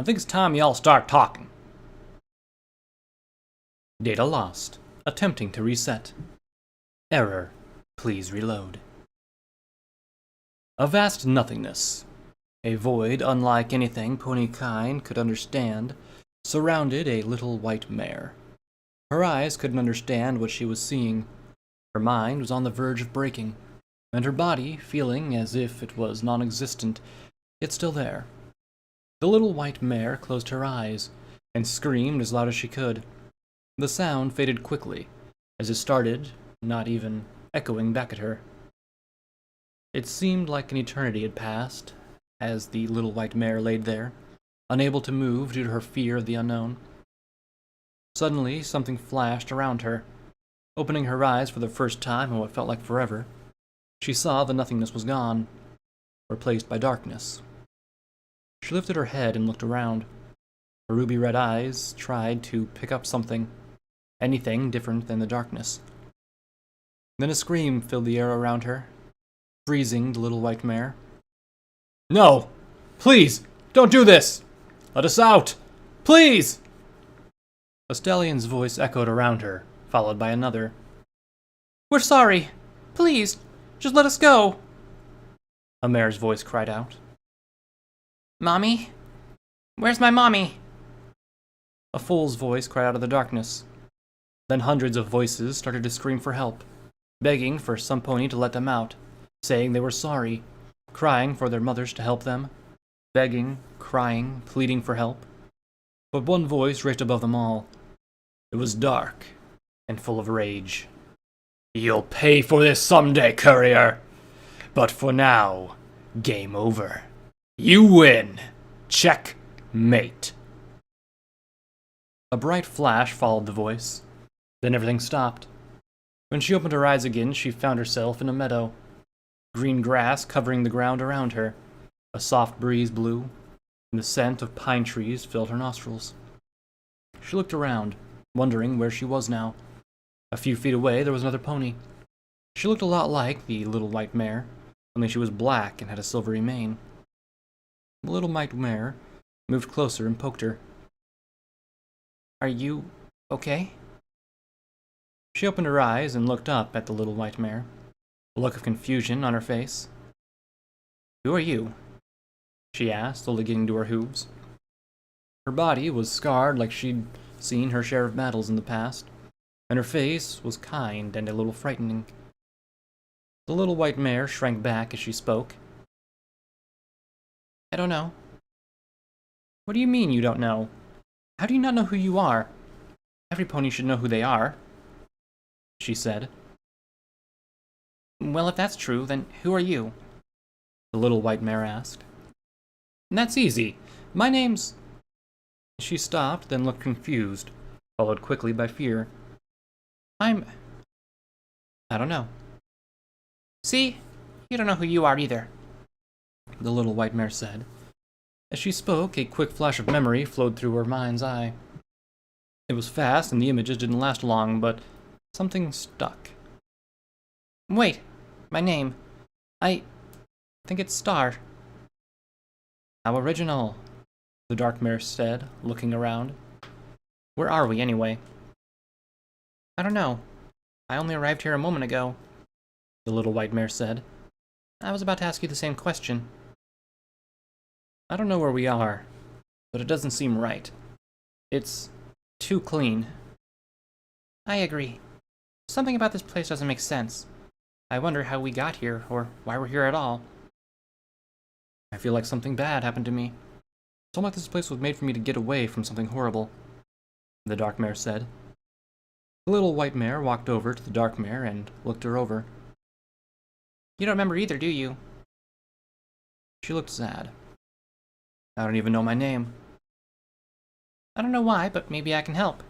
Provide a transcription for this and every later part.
I think it's time y'all start talking. Data lost. Attempting to reset. Error. Please reload. A vast nothingness, a void unlike anything ponykind could understand, surrounded a little white mare. Her eyes couldn't understand what she was seeing. Her mind was on the verge of breaking, and her body feeling as if it was non-existent, yet still there. The little white mare closed her eyes and screamed as loud as she could. The sound faded quickly, as it started, not even echoing back at her. It seemed like an eternity had passed, as the little white mare laid there, unable to move due to her fear of the unknown. Suddenly, something flashed around her. Opening her eyes for the first time in what felt like forever, she saw the nothingness was gone, replaced by darkness. She lifted her head and looked around. Her ruby-red eyes tried to pick up something, anything different than the darkness. Then a scream filled the air around her, freezing the little white mare. No! Please! Don't do this! Let us out! Please! A stallion's voice echoed around her, followed by another. We're sorry! Please! Just let us go! A mare's voice cried out. Mommy? Where's my mommy? A fool's voice cried out of the darkness. Then hundreds of voices started to scream for help, begging for some pony to let them out, saying they were sorry, crying for their mothers to help them, begging, crying, pleading for help. But one voice raised above them all. It was dark and full of rage. You'll pay for this someday, courier. But for now, game over. You win. Checkmate. A bright flash followed the voice. Then everything stopped. When she opened her eyes again, she found herself in a meadow. Green grass covering the ground around her. A soft breeze blew, and the scent of pine trees filled her nostrils. She looked around, wondering where she was now. A few feet away, there was another pony. She looked a lot like the little white mare, only she was black and had a silvery mane. The little white mare moved closer and poked her. Are you okay? She opened her eyes and looked up at the little white mare, a look of confusion on her face. Who are you? She asked, slowly getting to her hooves. Her body was scarred like she'd seen her share of battles in the past, and her face was kind and a little frightening. The little white mare shrank back as she spoke. I don't know. What do you mean you don't know? How do you not know who you are? Every pony should know who they are, she said. Well, if that's true, then who are you? The little white mare asked. That's easy. My name's... She stopped, then looked confused, followed quickly by fear. I don't know. See? You don't know who you are either, the little white mare said. As she spoke, a quick flash of memory flowed through her mind's eye. It was fast, and the images didn't last long, but something stuck. Wait, my name. I think it's Star. How original, the dark mare said, looking around. Where are we, anyway? I don't know. I only arrived here a moment ago, the little white mare said. I was about to ask you the same question. I don't know where we are, but it doesn't seem right. It's too clean. I agree. Something about this place doesn't make sense. I wonder how we got here, or why we're here at all. I feel like something bad happened to me. It's almost like this place was made for me to get away from something horrible, the dark mare said. The little white mare walked over to the dark mare and looked her over. You don't remember either, do you? She looked sad. I don't even know my name. I don't know why, but maybe I can help,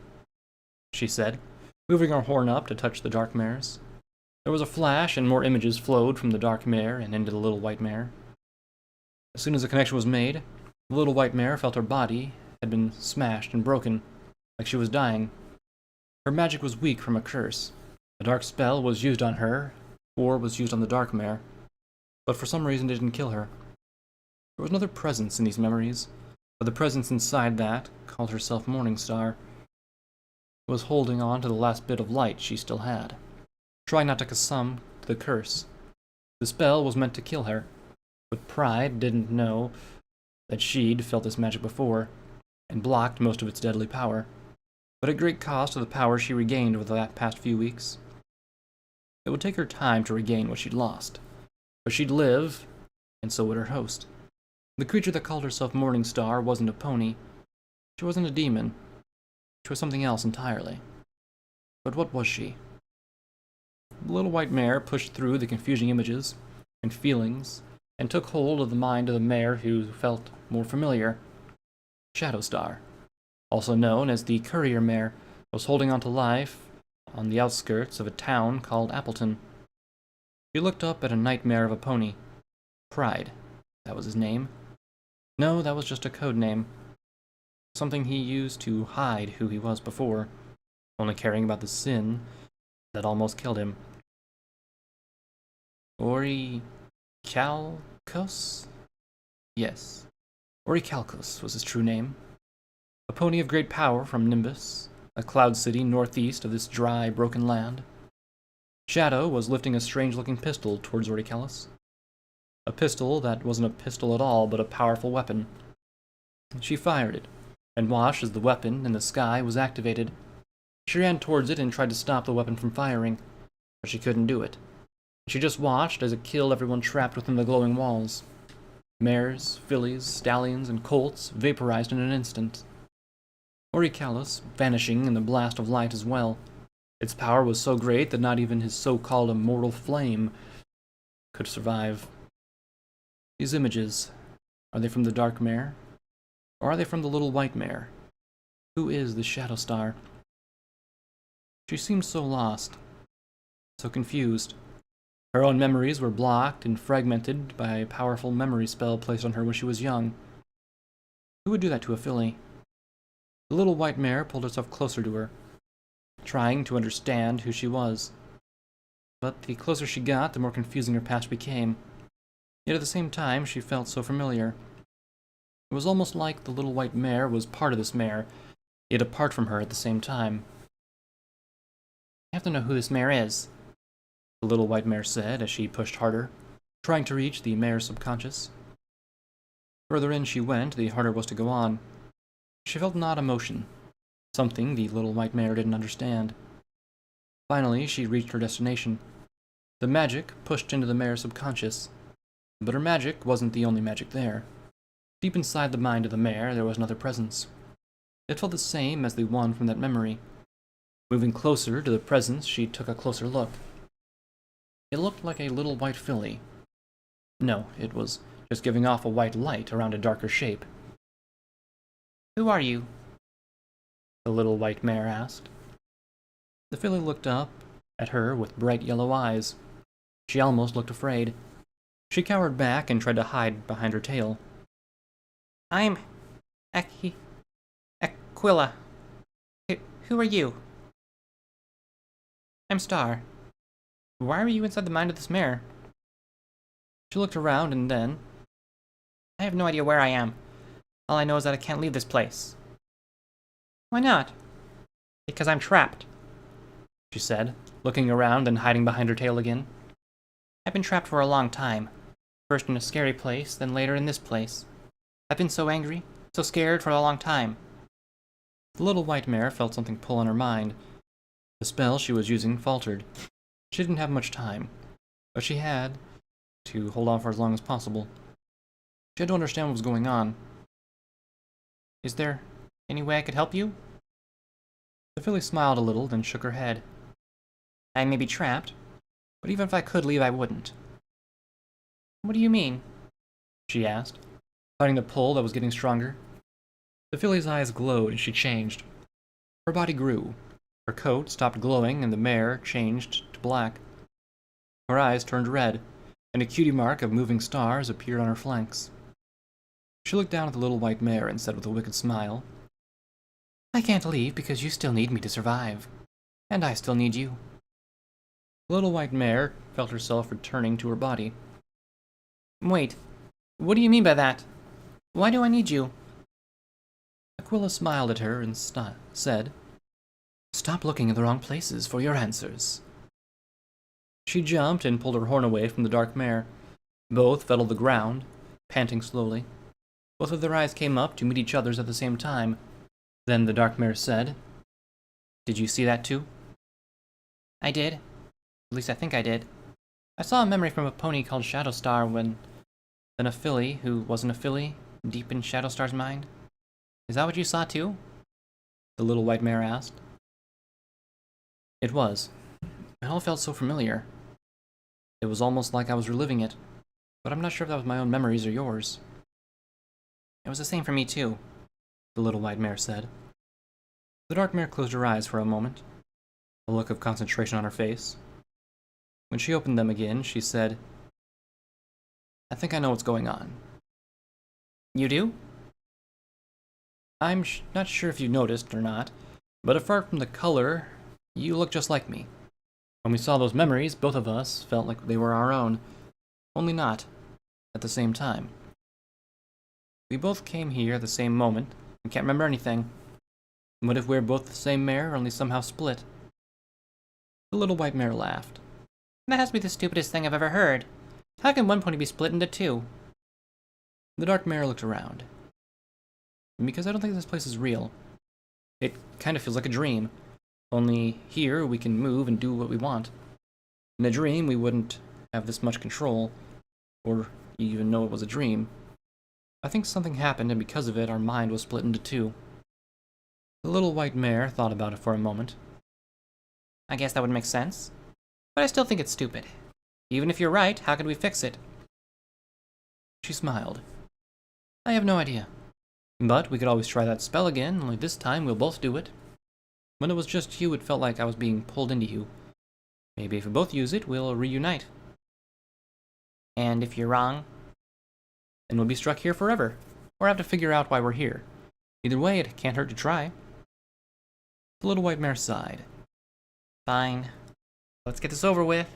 she said, moving her horn up to touch the dark mare's. There was a flash, and more images flowed from the dark mare and into the little white mare. As soon as the connection was made, the little white mare felt her body had been smashed and broken, like she was dying. Her magic was weak from a curse. A dark spell was used on her, or was used on the dark mare, but for some reason it didn't kill her. There was another presence in these memories, but the presence inside that called herself Morningstar was holding on to the last bit of light she still had, trying not to succumb to the curse. The spell was meant to kill her, but Pride didn't know that she'd felt this magic before, and blocked most of its deadly power, but at great cost of the power she regained over the past few weeks. It would take her time to regain what she'd lost, but she'd live, and so would her host. The creature that called herself Morningstar wasn't a pony. She wasn't a demon. She was something else entirely. But what was she? The little white mare pushed through the confusing images and feelings and took hold of the mind of the mare who felt more familiar. Shadowstar, also known as the courier mare, was holding on to life on the outskirts of a town called Appleton. She looked up at a nightmare of a pony. Pride, that was his name. No, that was just a code name. Something he used to hide who he was before, only caring about the sin that almost killed him. Orichalcos? Yes, Orichalcos was his true name. A pony of great power from Nimbus, a cloud city northeast of this dry, broken land. Shadow was lifting a strange-looking pistol towards Orichalcos. A pistol that wasn't a pistol at all, but a powerful weapon. She fired it, and watched as the weapon in the sky was activated. She ran towards it and tried to stop the weapon from firing, but she couldn't do it. She just watched as it killed everyone trapped within the glowing walls. Mares, fillies, stallions, and colts vaporized in an instant. Orichalcos vanishing in the blast of light as well. Its power was so great that not even his so-called immortal flame could survive. These images, are they from the dark mare? Or are they from the little white mare? Who is the Shadowstar? She seemed so lost, so confused. Her own memories were blocked and fragmented by a powerful memory spell placed on her when she was young. Who would do that to a filly? The little white mare pulled herself closer to her, trying to understand who she was. But the closer she got, the more confusing her past became. Yet at the same time, she felt so familiar. It was almost like the little white mare was part of this mare, yet apart from her at the same time. "I have to know who this mare is," the little white mare said as she pushed harder, trying to reach the mare's subconscious. Further in she went, the harder it was to go on. She felt an odd emotion, something the little white mare didn't understand. Finally, she reached her destination. The magic pushed into the mare's subconscious, but her magic wasn't the only magic there. Deep inside the mind of the mare, there was another presence. It felt the same as the one from that memory. Moving closer to the presence, she took a closer look. It looked like a little white filly. No, it was just giving off a white light around a darker shape. "Who are you?" the little white mare asked. The filly looked up at her with bright yellow eyes. She almost looked afraid. She cowered back and tried to hide behind her tail. "I'm Aquila. Who are you?" "I'm Star. Why are you inside the mind of this mare?" She looked around and then, "I have no idea where I am. All I know is that I can't leave this place." "Why not?" "Because I'm trapped," she said, looking around and hiding behind her tail again. "I've been trapped for a long time. First in a scary place, then later in this place. I've been so angry, so scared for a long time." The little white mare felt something pull on her mind. The spell she was using faltered. She didn't have much time, but she had to hold on for as long as possible. She had to understand what was going on. "Is there any way I could help you?" The filly smiled a little, then shook her head. "I may be trapped, but even if I could leave, I wouldn't." "What do you mean?" she asked, fighting the pull that was getting stronger. The filly's eyes glowed and she changed. Her body grew. Her coat stopped glowing and the mare changed to black. Her eyes turned red, and a cutie mark of moving stars appeared on her flanks. She looked down at the little white mare and said with a wicked smile, "I can't leave because you still need me to survive. And I still need you." The little white mare felt herself returning to her body. "Wait, what do you mean by that? Why do I need you?" Aquila smiled at her and said, "Stop looking in the wrong places for your answers." She jumped and pulled her horn away from the dark mare. Both fell to the ground, panting slowly. Both of their eyes came up to meet each other's at the same time. Then the dark mare said, "Did you see that too?" "I did. At least I think I did. I saw a memory from a pony called Shadowstar then a filly who wasn't a filly, deep in Shadowstar's mind. Is that what you saw too?" the little white mare asked. It was. It all felt so familiar. It was almost like I was reliving it, but I'm not sure if that was my own memories or yours. "It was the same for me too," the little white mare said. The dark mare closed her eyes for a moment, a look of concentration on her face. When she opened them again, she said, "I think I know what's going on." "You do?" "I'm not sure if you noticed or not, but apart from the color, you look just like me. When we saw those memories, both of us felt like they were our own, only not at the same time. We both came here at the same moment and can't remember anything. What if we're both the same mare, only somehow split?" The little white mare laughed. "That has to be the stupidest thing I've ever heard. How can one pony be split into two?" The dark mare looked around. "Because I don't think this place is real. It kind of feels like a dream. Only here we can move and do what we want. In a dream, we wouldn't have this much control, or even know it was a dream. I think something happened, and because of it, our mind was split into two." The little white mare thought about it for a moment. "I guess that would make sense. But I still think it's stupid. Even if you're right, how could we fix it?" She smiled. "I have no idea. But we could always try that spell again, only this time we'll both do it. When it was just you, it felt like I was being pulled into you. Maybe if we both use it, we'll reunite." "And if you're wrong?" "Then we'll be stuck here forever, or have to figure out why we're here. Either way, it can't hurt to try." The little white mare sighed. "Fine. Let's get this over with.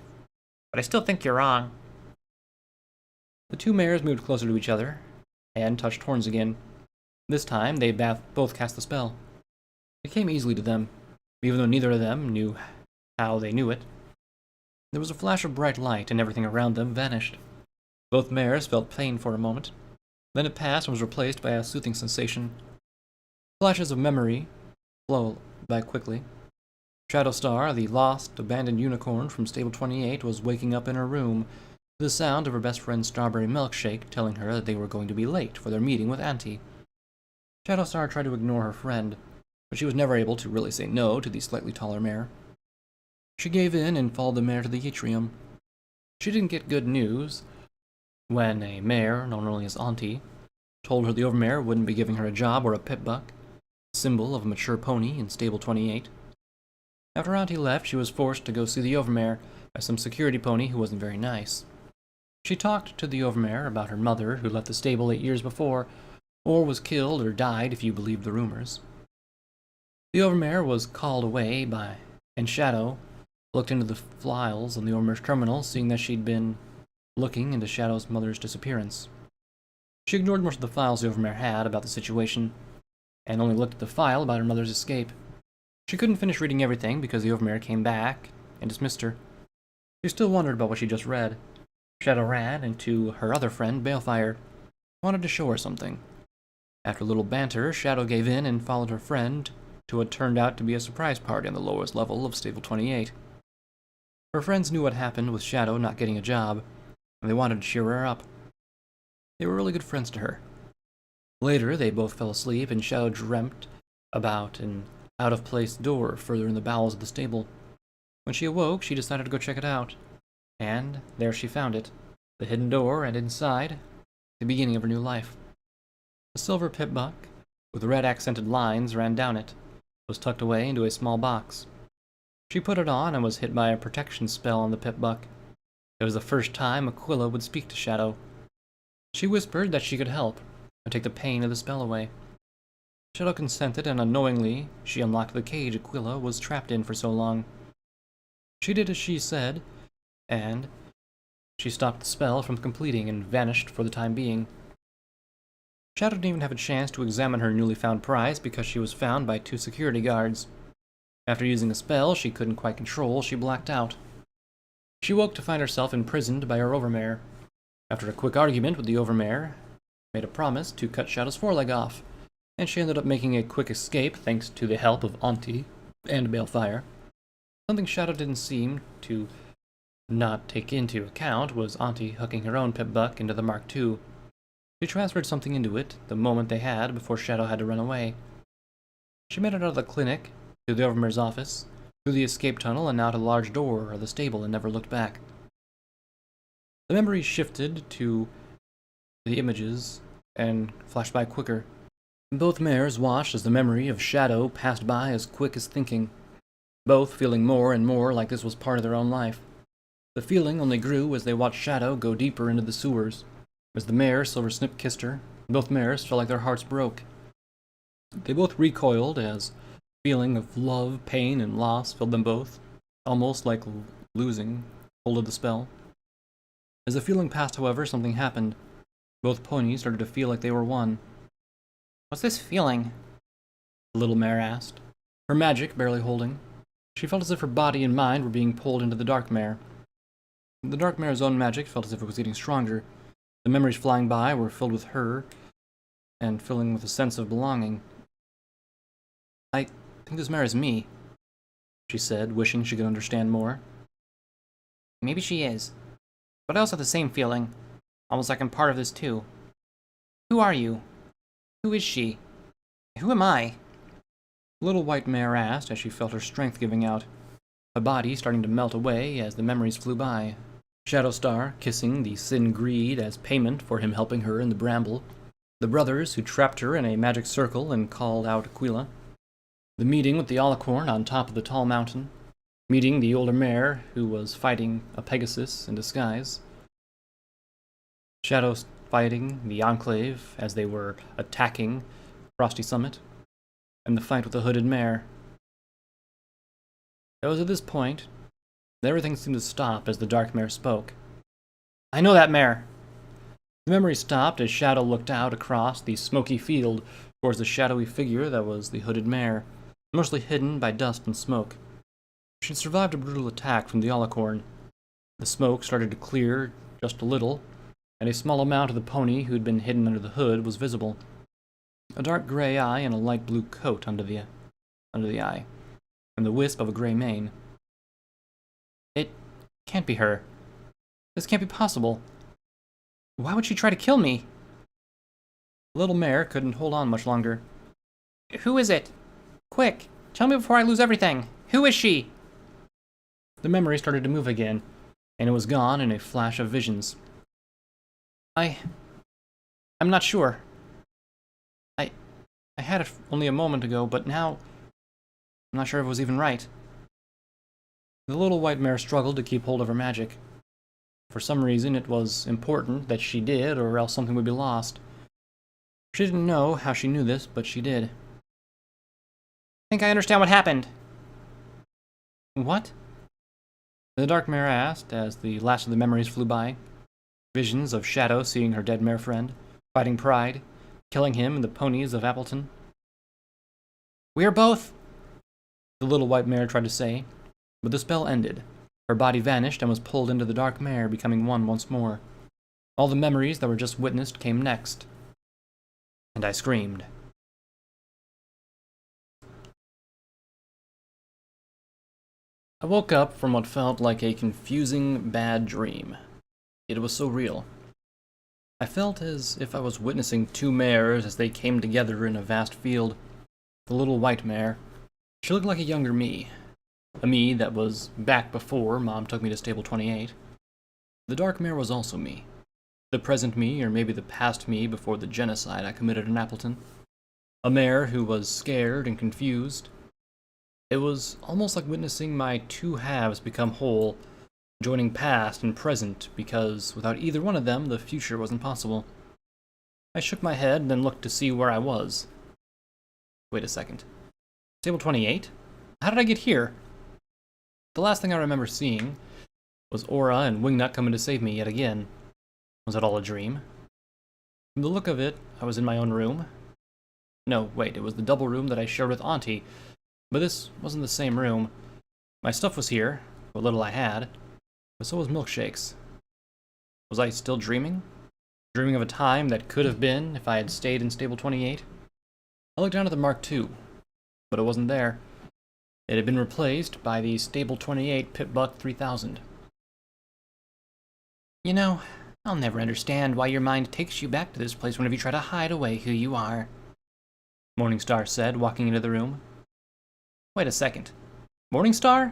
But I still think you're wrong." The two mares moved closer to each other and touched horns again. This time, they both cast the spell. It came easily to them, even though neither of them knew how they knew it. There was a flash of bright light, and everything around them vanished. Both mares felt pain for a moment. Then it passed and was replaced by a soothing sensation. Flashes of memory flow by quickly. Shadowstar, the lost, abandoned unicorn from Stable 28, was waking up in her room to the sound of her best friend's strawberry milkshake telling her that they were going to be late for their meeting with Auntie. Shadowstar tried to ignore her friend, but she was never able to really say no to the slightly taller mare. She gave in and followed the mare to the atrium. She didn't get good news when a mare, known only as Auntie, told her the overmare wouldn't be giving her a job or a pit buck, symbol of a mature pony in Stable 28. After Auntie left, she was forced to go see the overmare by some security pony who wasn't very nice. She talked to the overmare about her mother, who left the stable 8 years before, or was killed or died if you believed the rumors. The overmare was called away and Shadow looked into the files on the overmare's terminal, seeing that she'd been looking into Shadow's mother's disappearance. She ignored most of the files the overmare had about the situation, and only looked at the file about her mother's escape. She couldn't finish reading everything because the overmare came back and dismissed her. She still wondered about what she just read. Shadow ran into her other friend, Balefire, wanted to show her something. After a little banter, Shadow gave in and followed her friend to what turned out to be a surprise party on the lowest level of Stable 28. Her friends knew what happened with Shadow not getting a job, and they wanted to cheer her up. They were really good friends to her. Later, they both fell asleep, and Shadow dreamt about an out-of-place door further in the bowels of the stable. When she awoke, she decided to go check it out, and there she found it, the hidden door, and inside, the beginning of her new life. A silver pip buck, with red accented lines, ran down it, was tucked away into a small box. She put it on and was hit by a protection spell on the pip buck. It was the first time Aquila would speak to Shadow. She whispered that she could help, and take the pain of the spell away. Shadow consented, and unknowingly, she unlocked the cage Aquila was trapped in for so long. She did as she said, and she stopped the spell from completing and vanished for the time being. Shadow didn't even have a chance to examine her newly found prize because she was found by 2 security guards. After using a spell she couldn't quite control, she blacked out. She woke to find herself imprisoned by her overmare. After a quick argument with the overmare, made a promise to cut Shadow's foreleg off, and she ended up making a quick escape thanks to the help of Auntie and Balefire. Something Shadow didn't seem to not take into account was Auntie hooking her own Pip-Buck into the Mark II. She transferred something into it the moment they had before Shadow had to run away. She made it out of the clinic, to the Overmare's office, through the escape tunnel and out a large door of the stable and never looked back. The memory shifted to the images and flashed by quicker. Both mares watched as the memory of Shadow passed by as quick as thinking, both feeling more and more like this was part of their own life. The feeling only grew as they watched Shadow go deeper into the sewers. As the mare Silversnip kissed her, both mares felt like their hearts broke. They both recoiled as a feeling of love, pain, and loss filled them both, almost like losing hold of the spell. As the feeling passed, however, something happened. Both ponies started to feel like they were one. "What's this feeling?" the little mare asked, her magic barely holding. She felt as if her body and mind were being pulled into the dark mare. The dark mare's own magic felt as if it was getting stronger. The memories flying by were filled with her and filling with a sense of belonging. "I think this mare is me," she said, wishing she could understand more. "Maybe she is. But I also have the same feeling. Almost like I'm part of this too. Who are you? Who is she? Who am I?" The little white mare asked as she felt her strength giving out, her body starting to melt away as the memories flew by. Shadowstar kissing the Sin Greed as payment for him helping her in the bramble. The brothers who trapped her in a magic circle and called out Aquila. The meeting with the Alicorn on top of the tall mountain. Meeting the older mare who was fighting a Pegasus in disguise. Shadows fighting the Enclave as they were attacking Frosty Summit. And the fight with the hooded mare. It was at this point that everything seemed to stop as the dark mare spoke. "I know that mare!" The memory stopped as Shadow looked out across the smoky field towards the shadowy figure that was the hooded mare, mostly hidden by dust and smoke. She had survived a brutal attack from the Alicorn. The smoke started to clear just a little, and a small amount of the pony who had been hidden under the hood was visible. A dark gray eye and a light blue coat under the eye, and the wisp of a gray mane. "It can't be her. This can't be possible. Why would she try to kill me?" The little mare couldn't hold on much longer. "Who is it? Quick, tell me before I lose everything. Who is she?" The memory started to move again, and it was gone in a flash of visions. I'm not sure. I had it only a moment ago, but now I'm not sure if it was even right." The little white mare struggled to keep hold of her magic. For some reason, it was important that she did, or else something would be lost. She didn't know how she knew this, but she did. "I think I understand what happened." "What?" the dark mare asked as the last of the memories flew by. Visions of Shadow seeing her dead mare friend, fighting Pride, killing him and the ponies of Appleton. "We're both..." the little white mare tried to say, but the spell ended. Her body vanished and was pulled into the dark mare, becoming one once more. All the memories that were just witnessed came next, and I screamed. I woke up from what felt like a confusing, bad dream. It was so real. I felt as if I was witnessing 2 mares as they came together in a vast field. The little white mare. She looked like a younger me. A me that was back before Mom took me to Stable 28. The dark mare was also me. The present me, or maybe the past me before the genocide I committed in Appleton. A mare who was scared and confused. It was almost like witnessing my 2 halves become whole, joining past and present, because without either one of them, the future wasn't possible. I shook my head and then looked to see where I was. Wait a second. Stable 28? How did I get here? The last thing I remember seeing was Aura and Wingnut coming to save me yet again. Was it all a dream? From the look of it, I was in my own room. No, wait, it was the double room that I shared with Auntie, but this wasn't the same room. My stuff was here, what little I had, but so was Milkshake's. Was I still dreaming? Dreaming of a time that could have been if I had stayed in Stable 28? I looked down at the Mark II, but it wasn't there. It had been replaced by the Stable 28 Pitbuck 3000. You know, I'll never understand why your mind takes you back to this place whenever you try to hide away who you are, Morningstar said, walking into the room. Wait a second. Morningstar?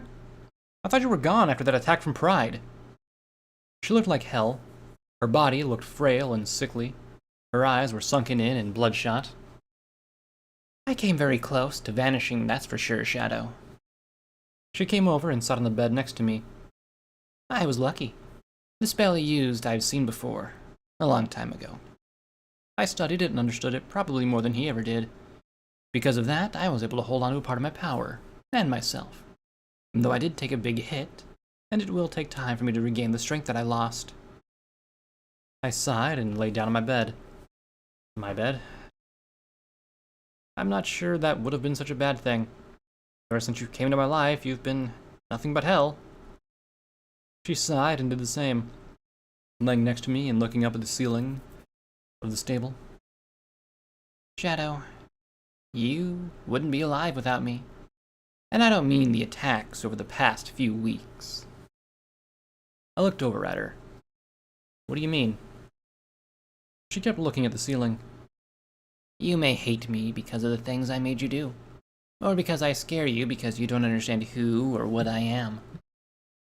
I thought you were gone after that attack from Pride. She looked like hell. Her body looked frail and sickly. Her eyes were sunken in and bloodshot. I came very close to vanishing, that's for sure, Shadow. She came over and sat on the bed next to me. I was lucky. The spell you used I've seen before, a long time ago. I studied it and understood it probably more than he ever did. Because of that, I was able to hold on to a part of my power, and myself. Though I did take a big hit, and it will take time for me to regain the strength that I lost. I sighed and lay down on my bed. My bed? I'm not sure that would have been such a bad thing. Ever since you came into my life, you've been nothing but hell. She sighed and did the same, laying next to me and looking up at the ceiling of the stable. Shadow, you wouldn't be alive without me. And I don't mean the attacks over the past few weeks. I looked over at her. What do you mean? She kept looking at the ceiling. You may hate me because of the things I made you do, or because I scare you because you don't understand who or what I am.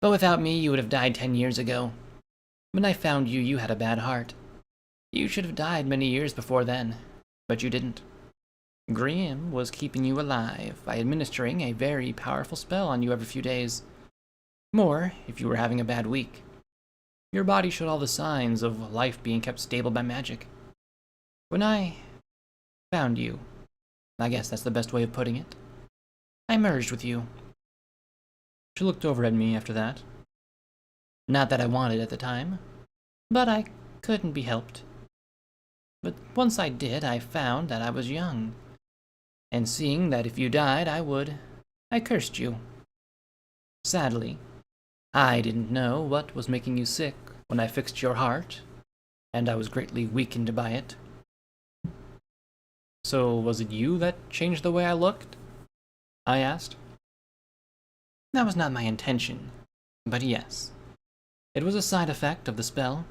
But without me, you would have died 10 years ago. When I found you, you had a bad heart. You should have died many years before then, but you didn't. Grimm was keeping you alive by administering a very powerful spell on you every few days. More if you were having a bad week. Your body showed all the signs of life being kept stable by magic. When I found you, I guess that's the best way of putting it, I merged with you. She looked over at me after that. Not that I wanted at the time, but I couldn't be helped. But once I did, I found that I was young. And seeing that if you died, I cursed you. Sadly, I didn't know what was making you sick when I fixed your heart, and I was greatly weakened by it. So was it you that changed the way I looked? I asked. That was not my intention, but yes. It was a side effect of the spell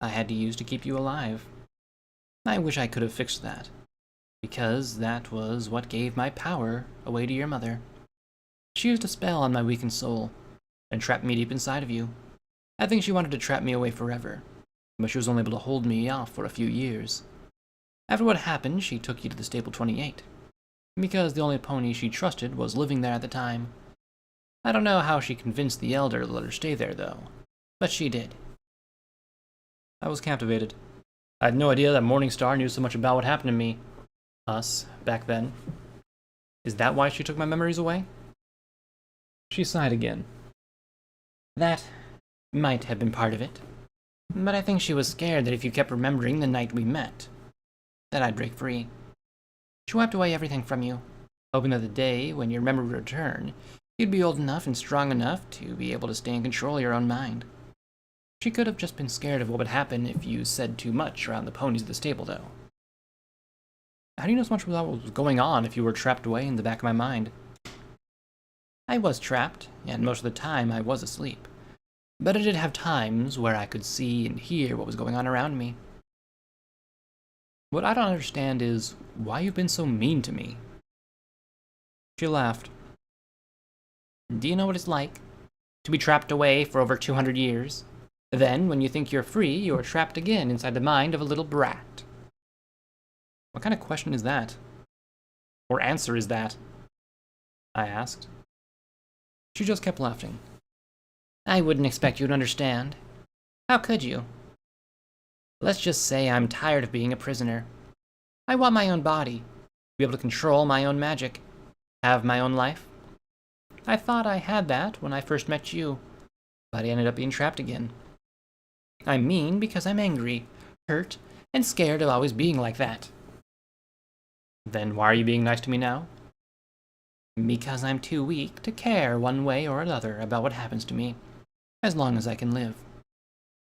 I had to use to keep you alive. I wish I could have fixed that, because that was what gave my power away to your mother. She used a spell on my weakened soul, and trapped me deep inside of you. I think she wanted to trap me away forever, but she was only able to hold me off for a few years. After what happened, she took you to the Stable 28, because the only pony she trusted was living there at the time. I don't know how she convinced the Elder to let her stay there, though, but she did. I was captivated. I had no idea that Morningstar knew so much about what happened to me, us, back then. Is that why she took my memories away? She sighed again. That might have been part of it, but I think she was scared that if you kept remembering the night we met, that I'd break free. She wiped away everything from you, hoping that the day when your memory would return, you'd be old enough and strong enough to be able to stay in control of your own mind. She could have just been scared of what would happen if you said too much around the ponies at the stable, though. How do you know so much about what was going on if you were trapped away in the back of my mind? I was trapped, and most of the time I was asleep. But I did have times where I could see and hear what was going on around me. What I don't understand is why you've been so mean to me. She laughed. Do you know what it's like to be trapped away for over 200 years? Then, when you think you're free, you're trapped again inside the mind of a little brat. What kind of question is that? Or answer is that? I asked. She just kept laughing. I wouldn't expect you to understand. How could you? Let's just say I'm tired of being a prisoner. I want my own body, be able to control my own magic, have my own life. I thought I had that when I first met you, but I ended up being trapped again. I'm mean because I'm angry, hurt, and scared of always being like that. Then why are you being nice to me now? Because I'm too weak to care one way or another about what happens to me, as long as I can live.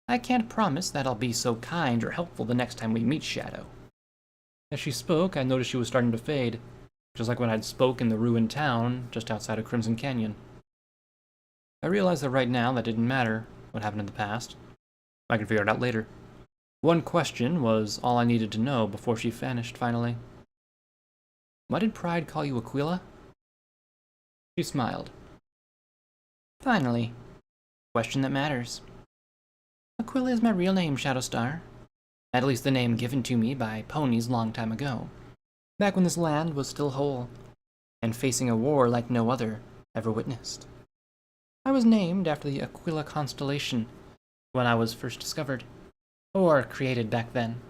I can't promise that I'll be so kind or helpful the next time we meet, Shadow. As she spoke, I noticed she was starting to fade, just like when I'd spoke in the ruined town just outside of Crimson Canyon. I realized that right now that didn't matter what happened in the past. I could figure it out later. One question was all I needed to know before she vanished finally. Why did Pride call you Aquila? She smiled. Finally. Question that matters. Aquila is my real name, Shadowstar. At least the name given to me by ponies long time ago, back when this land was still whole, and facing a war like no other ever witnessed. I was named after the Aquila constellation when I was first discovered, or created back then.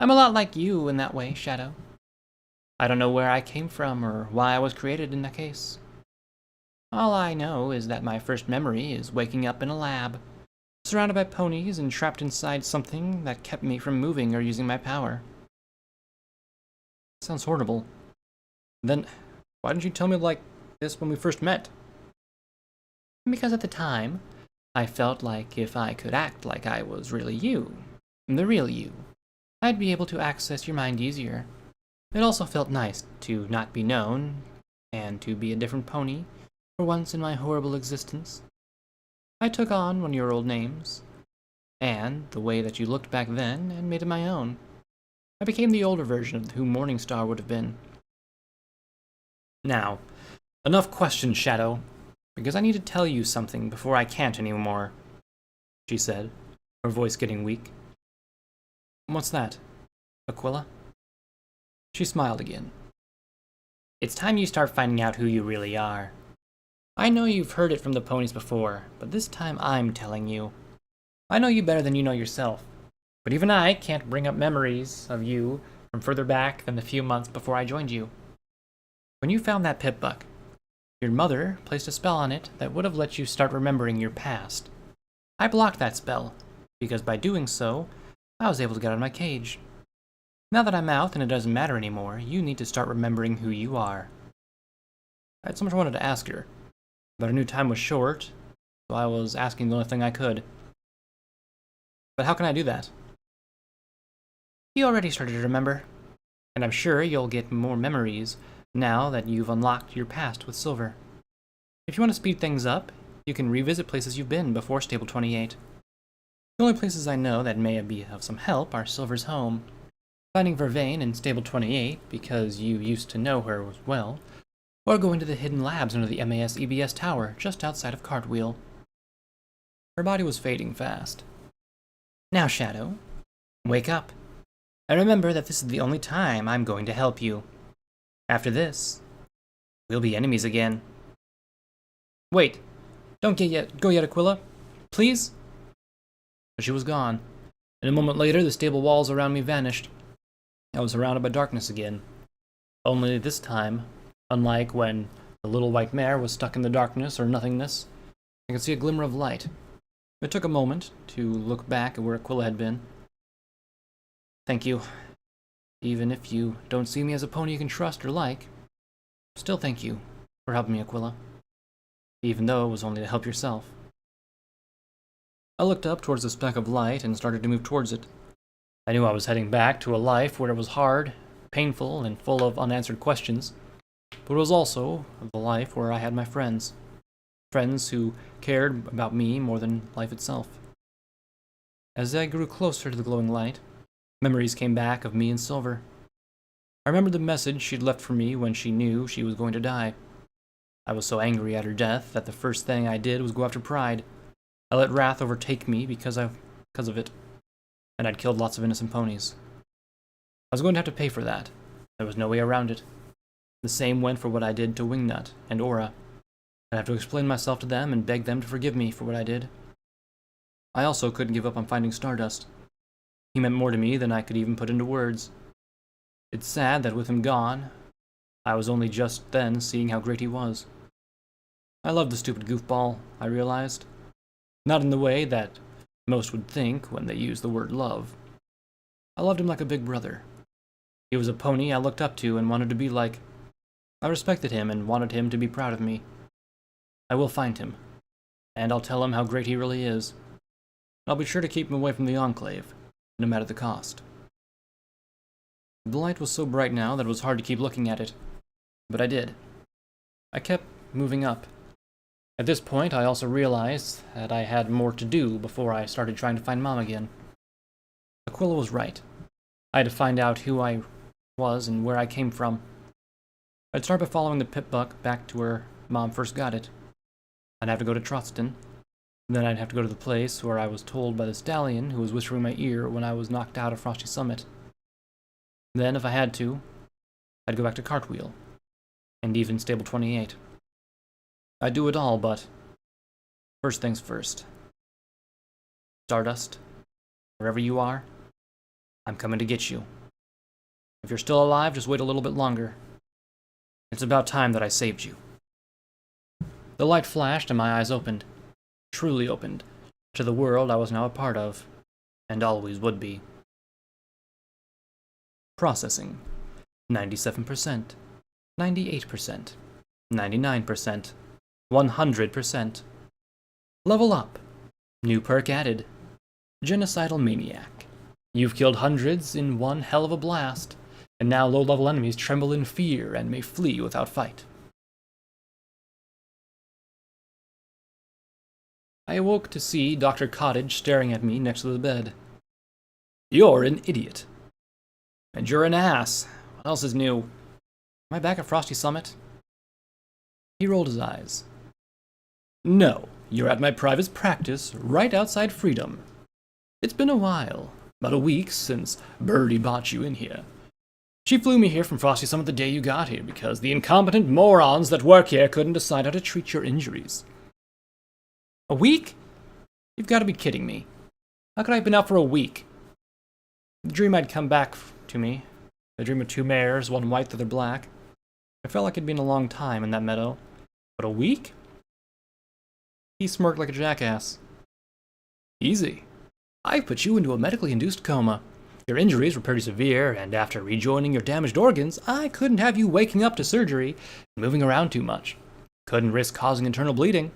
I'm a lot like you in that way, Shadow. I don't know where I came from or why I was created in that case. All I know is that my first memory is waking up in a lab, surrounded by ponies and trapped inside something that kept me from moving or using my power. Sounds horrible. Then, why didn't you tell me like this when we first met? Because at the time, I felt like if I could act like I was really you, the real you, I'd be able to access your mind easier. It also felt nice to not be known, and to be a different pony for once in my horrible existence. I took on one of your old names, and the way that you looked back then, and made it my own. I became the older version of who Morningstar would have been. Now, enough questions, Shadow, because I need to tell you something before I can't anymore, she said, her voice getting weak. What's that, Aquila? She smiled again. It's time you start finding out who you really are. I know you've heard it from the ponies before, but this time I'm telling you. I know you better than you know yourself, but even I can't bring up memories of you from further back than the few months before I joined you. When you found that Pip-Buck, your mother placed a spell on it that would have let you start remembering your past. I blocked that spell, because by doing so, I was able to get out of my cage. Now that I'm out and it doesn't matter anymore, you need to start remembering who you are. I had so much I wanted to ask her, but I knew time was short, so I was asking the only thing I could. But how can I do that? You already started to remember, and I'm sure you'll get more memories now that you've unlocked your past with Silver. If you want to speed things up, you can revisit places you've been before Stable 28. The only places I know that may be of some help are Silver's home, finding Vervain in Stable 28 because you used to know her as well, or going to the hidden labs under the MAS-EBS tower just outside of Cartwheel. Her body was fading fast. Now, Shadow, wake up, and remember that this is the only time I'm going to help you. After this, we'll be enemies again. Wait, don't go yet, Aquila. Please? But she was gone, and a moment later the stable walls around me vanished. I was surrounded by darkness again. Only this time, unlike when the little white mare was stuck in the darkness or nothingness, I could see a glimmer of light. It took a moment to look back at where Aquila had been. Thank you. Even if you don't see me as a pony you can trust or like, still thank you for helping me, Aquila. Even though it was only to help yourself. I looked up towards the speck of light and started to move towards it. I knew I was heading back to a life where it was hard, painful, and full of unanswered questions, but it was also the life where I had my friends. Friends who cared about me more than life itself. As I grew closer to the glowing light, memories came back of me and Silver. I remembered the message she'd left for me when she knew she was going to die. I was so angry at her death that the first thing I did was go after Pride. I let wrath overtake me because of it, and I'd killed lots of innocent ponies. I was going to have to pay for that. There was no way around it. The same went for what I did to Wingnut and Aura. I'd have to explain myself to them and beg them to forgive me for what I did. I also couldn't give up on finding Stardust. He meant more to me than I could even put into words. It's sad that with him gone, I was only just then seeing how great he was. I loved the stupid goofball, I realized. Not in the way that most would think when they use the word love. I loved him like a big brother. He was a pony I looked up to and wanted to be like. I respected him and wanted him to be proud of me. I will find him, and I'll tell him how great he really is. I'll be sure to keep him away from the Enclave, no matter the cost. The light was so bright now that it was hard to keep looking at it, but I did. I kept moving up. At this point, I also realized that I had more to do before I started trying to find Mom again. Aquila was right. I had to find out who I was and where I came from. I'd start by following the pip-buck back to where Mom first got it. I'd have to go to Trotzdon. Then I'd have to go to the place where I was told by the stallion who was whispering in my ear when I was knocked out of Frosty Summit. Then, if I had to, I'd go back to Cartwheel, and even Stable 28. I'd do it all, but first things first. Stardust, wherever you are, I'm coming to get you. If you're still alive, just wait a little bit longer. It's about time that I saved you. The light flashed and my eyes opened, truly opened, to the world I was now a part of, and always would be. Processing. 97%. 98%. 99%. 100%. Level up. New perk added. Genocidal Maniac. You've killed hundreds in one hell of a blast, and now low-level enemies tremble in fear and may flee without fight. I awoke to see Dr. Cottage staring at me next to the bed. You're an idiot. And you're an ass. What else is new? Am I back at Frosty Summit? He rolled his eyes. No, you're at my private practice right outside Freedom. It's been a while, about a week since Birdie brought you in here. She flew me here from Frosty Summit the day you got here because the incompetent morons that work here couldn't decide how to treat your injuries. A week? You've got to be kidding me. How could I have been out for a week? The dream had come back to me. A dream of two mares, one white, the other black. I felt like it'd been a long time in that meadow. But a week? He smirked like a jackass. Easy. I put you into a medically induced coma. Your injuries were pretty severe, and after rejoining your damaged organs, I couldn't have you waking up to surgery and moving around too much. Couldn't risk causing internal bleeding.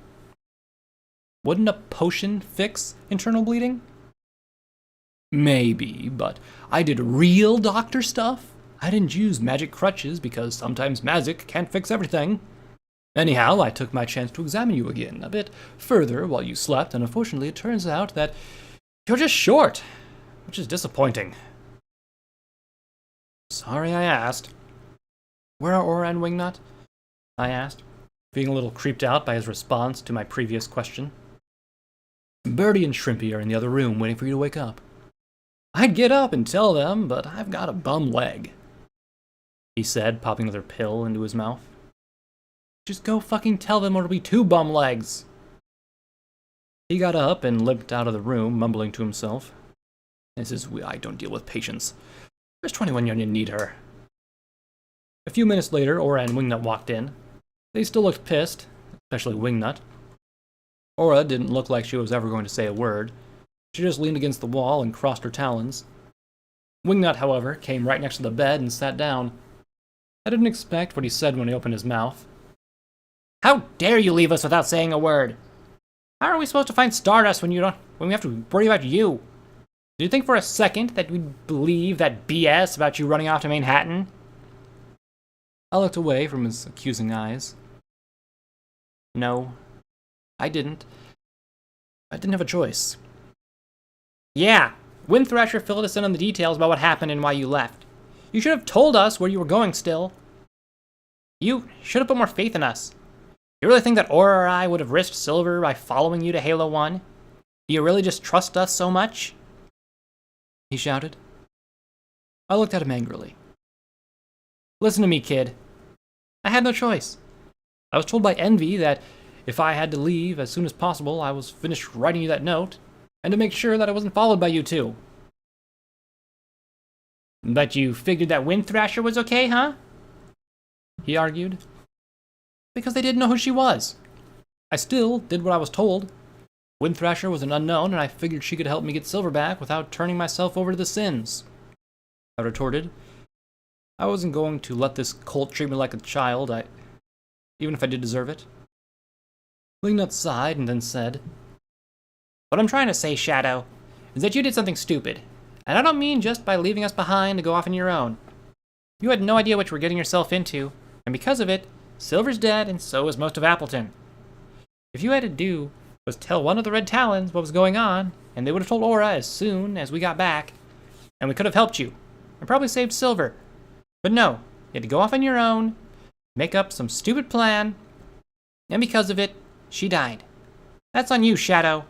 Wouldn't a potion fix internal bleeding? Maybe, but I did real doctor stuff. I didn't use magic crutches because sometimes magic can't fix everything. Anyhow, I took my chance to examine you again a bit further while you slept, and unfortunately it turns out that you're just short, which is disappointing. Sorry I asked. Where are Aura and Wingnut? I asked, feeling a little creeped out by his response to my previous question. Birdie and Shrimpy are in the other room waiting for you to wake up. I'd get up and tell them, but I've got a bum leg, he said, popping another pill into his mouth. Just go fucking tell them or it'll be two bum legs. He got up and limped out of the room, mumbling to himself. I don't deal with patients. Where's 21 when you need her? A few minutes later, Aura and Wingnut walked in. They still looked pissed, especially Wingnut. Aura didn't look like she was ever going to say a word. She just leaned against the wall and crossed her talons. Wingnut, however, came right next to the bed and sat down. I didn't expect what he said when he opened his mouth. How dare you leave us without saying a word? How are we supposed to find Stardust when we have to worry about you? Do you think for a second that we'd believe that BS about you running off to Manhattan? I looked away from his accusing eyes. No, I didn't. I didn't have a choice. Yeah, Wind Thrasher filled us in on the details about what happened and why you left. You should have told us where you were going still. You should have put more faith in us. You really think that Aura or I would have risked Silver by following you to Halo 1? Do you really just trust us so much? He shouted. I looked at him angrily. Listen to me, kid. I had no choice. I was told by Envy that if I had to leave as soon as possible, I was finished writing you that note, and to make sure that I wasn't followed by you too. But you figured that Wind Thrasher was okay, huh? He argued. Because they didn't know who she was. I still did what I was told. Wind Thrasher was an unknown, and I figured she could help me get Silver back without turning myself over to the Sins. I retorted. I wasn't going to let this cult treat me like a child, even if I did deserve it. Wingnut sighed and then said, What I'm trying to say, Shadow, is that you did something stupid. And I don't mean just by leaving us behind to go off on your own. You had no idea what you were getting yourself into, and because of it, Silver's dead and so is most of Appleton. If you had to do was tell one of the Red Talons what was going on, and they would have told Aura as soon as we got back, and we could have helped you, and probably saved Silver. But no, you had to go off on your own, make up some stupid plan, and because of it, she died. That's on you, Shadow.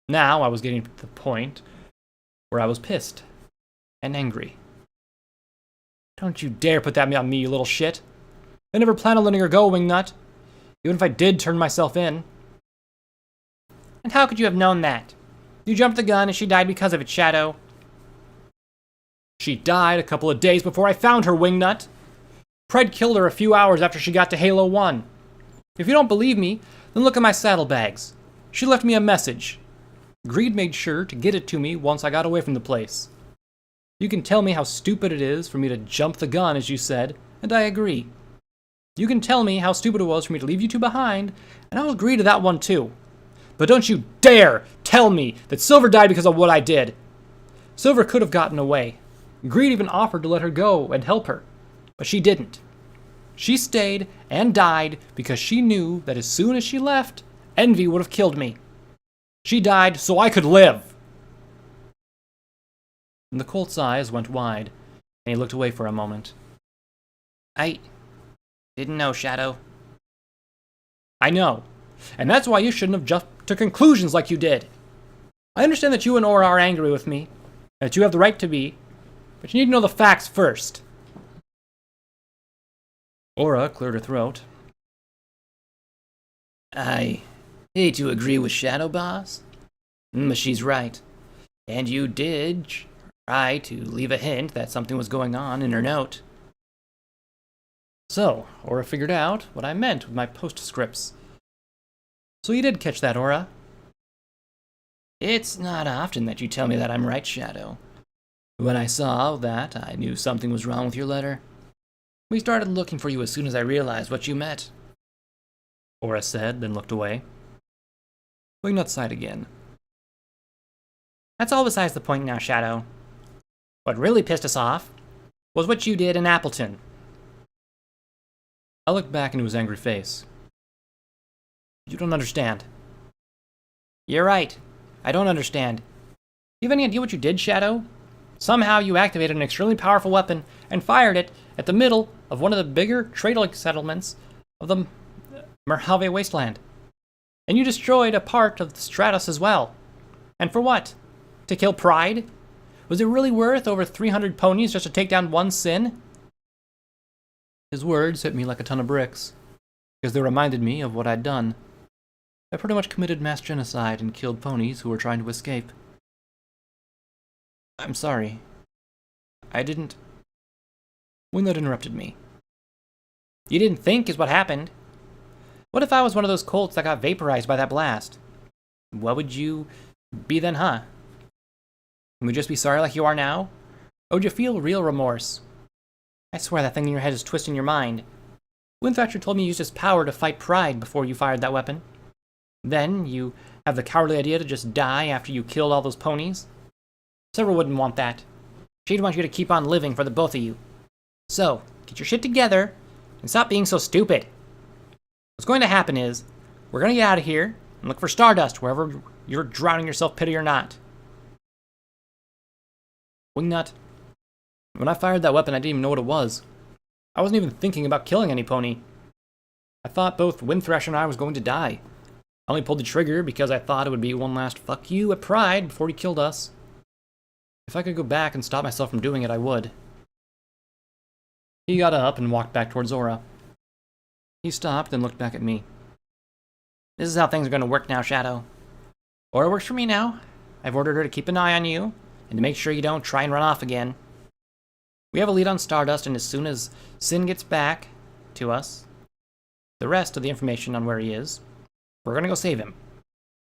Now I was getting to the point where I was pissed and angry. Don't you dare put that on me, you little shit. I never planned on letting her go, Wingnut. Even if I did turn myself in. And how could you have known that? You jumped the gun and she died because of it, Shadow. She died a couple of days before I found her, Wingnut. Pred killed her a few hours after she got to Halo 1. If you don't believe me, then look at my saddlebags. She left me a message. Greed made sure to get it to me once I got away from the place. You can tell me how stupid it is for me to jump the gun, as you said, and I agree. You can tell me how stupid it was for me to leave you two behind, and I'll agree to that one too. But don't you dare tell me that Silver died because of what I did. Silver could have gotten away. Greed even offered to let her go and help her, but she didn't. She stayed and died because she knew that as soon as she left, Envy would have killed me. She died so I could live. And the Colt's eyes went wide, and he looked away for a moment. I didn't know, Shadow. I know, and that's why you shouldn't have jumped to conclusions like you did. I understand that you and Aura are angry with me, and that you have the right to be, but you need to know the facts first. Aura cleared her throat. I hate to agree with Shadow Boss, but she's right. And you did try to leave a hint that something was going on in her note. So, Aura figured out what I meant with my postscripts. So you did catch that, Aura? It's not often that you tell me that I'm right, Shadow. When I saw that, I knew something was wrong with your letter. We started looking for you as soon as I realized what you meant. Aura said, then looked away. Wingnut sighed again. That's all besides the point now, Shadow. What really pissed us off was what you did in Appleton. I looked back into his angry face. You don't understand. You're right. I don't understand. You have any idea what you did, Shadow? Somehow you activated an extremely powerful weapon and fired it at the middle of one of the bigger trading settlements of the Mojave Wasteland. And you destroyed a part of the Stardust as well. And for what? To kill Pride? Was it really worth over 300 ponies just to take down one sin? His words hit me like a ton of bricks, because they reminded me of what I'd done. I pretty much committed mass genocide and killed ponies who were trying to escape. I'm sorry. I didn't... Wingnut interrupted me. You didn't think is what happened. What if I was one of those colts that got vaporized by that blast? What would you be then, huh? Would you just be sorry like you are now? Or would you feel real remorse? I swear that thing in your head is twisting your mind. Windthatcher told me you used his power to fight Pride before you fired that weapon. Then you have the cowardly idea to just die after you killed all those ponies? Silver wouldn't want that. She'd want you to keep on living for the both of you. So, get your shit together and stop being so stupid. What's going to happen is, we're going to get out of here and look for Stardust wherever you're drowning yourself, pity or not. Wingnut, when I fired that weapon, I didn't even know what it was. I wasn't even thinking about killing any pony. I thought both Windthrash and I was going to die. I only pulled the trigger because I thought it would be one last fuck you at Pride before he killed us. If I could go back and stop myself from doing it, I would. He got up and walked back towards Aura. He stopped and looked back at me. This is how things are going to work now, Shadow. Aura works for me now. I've ordered her to keep an eye on you, and to make sure you don't try and run off again. We have a lead on Stardust, and as soon as Sin gets back to us, the rest of the information on where he is, we're going to go save him.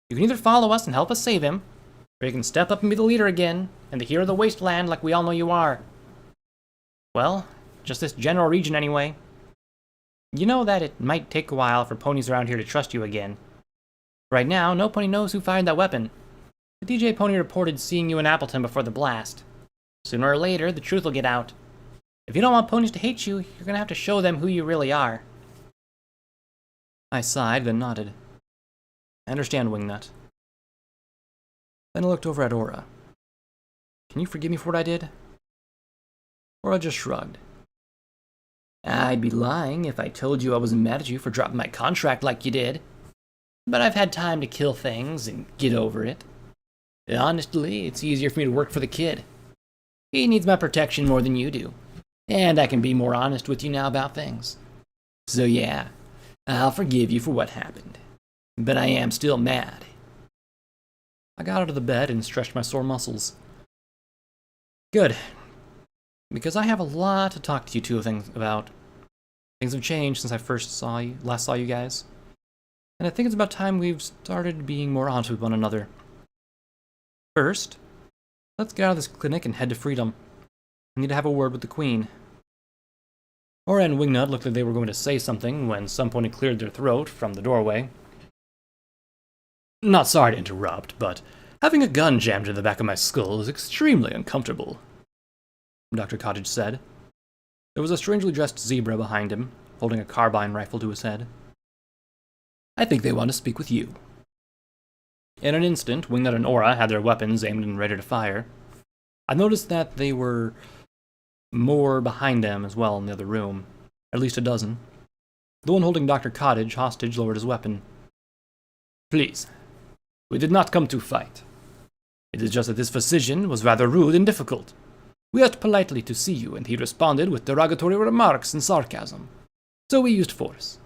You can either follow us and help us save him, or you can step up and be the leader again, and the hero of the wasteland like we all know you are. Well, just this general region anyway. You know that it might take a while for ponies around here to trust you again. Right now, no pony knows who fired that weapon. The DJ pony reported seeing you in Appleton before the blast. Sooner or later, the truth will get out. If you don't want ponies to hate you, you're gonna have to show them who you really are. I sighed, then nodded. I understand, Wingnut. Then I looked over at Aura. Can you forgive me for what I did? Aura just shrugged. I'd be lying if I told you I wasn't mad at you for dropping my contract like you did. But I've had time to kill things and get over it. Honestly, it's easier for me to work for the kid. He needs my protection more than you do. And I can be more honest with you now about things. So yeah, I'll forgive you for what happened. But I am still mad. I got out of the bed and stretched my sore muscles. Good. Because I have a lot to talk to you two about. Things have changed since I last saw you guys. And I think it's about time we've started being more honest with one another. First, let's get out of this clinic and head to freedom. I need to have a word with the Queen. Aura and Wingnut looked like they were going to say something when some pony cleared their throat from the doorway. Not sorry to interrupt, but having a gun jammed in the back of my skull is extremely uncomfortable, Dr. Cottage said. There was a strangely dressed zebra behind him, holding a carbine rifle to his head. I think they want to speak with you. In an instant, Wingnut and Aura had their weapons aimed and ready to fire. I noticed that they were more behind them as well in the other room, at least a dozen. The one holding Dr. Cottage hostage lowered his weapon. Please, we did not come to fight. It is just that this physician was rather rude and difficult. We asked politely to see you, and he responded with derogatory remarks and sarcasm. So we used force.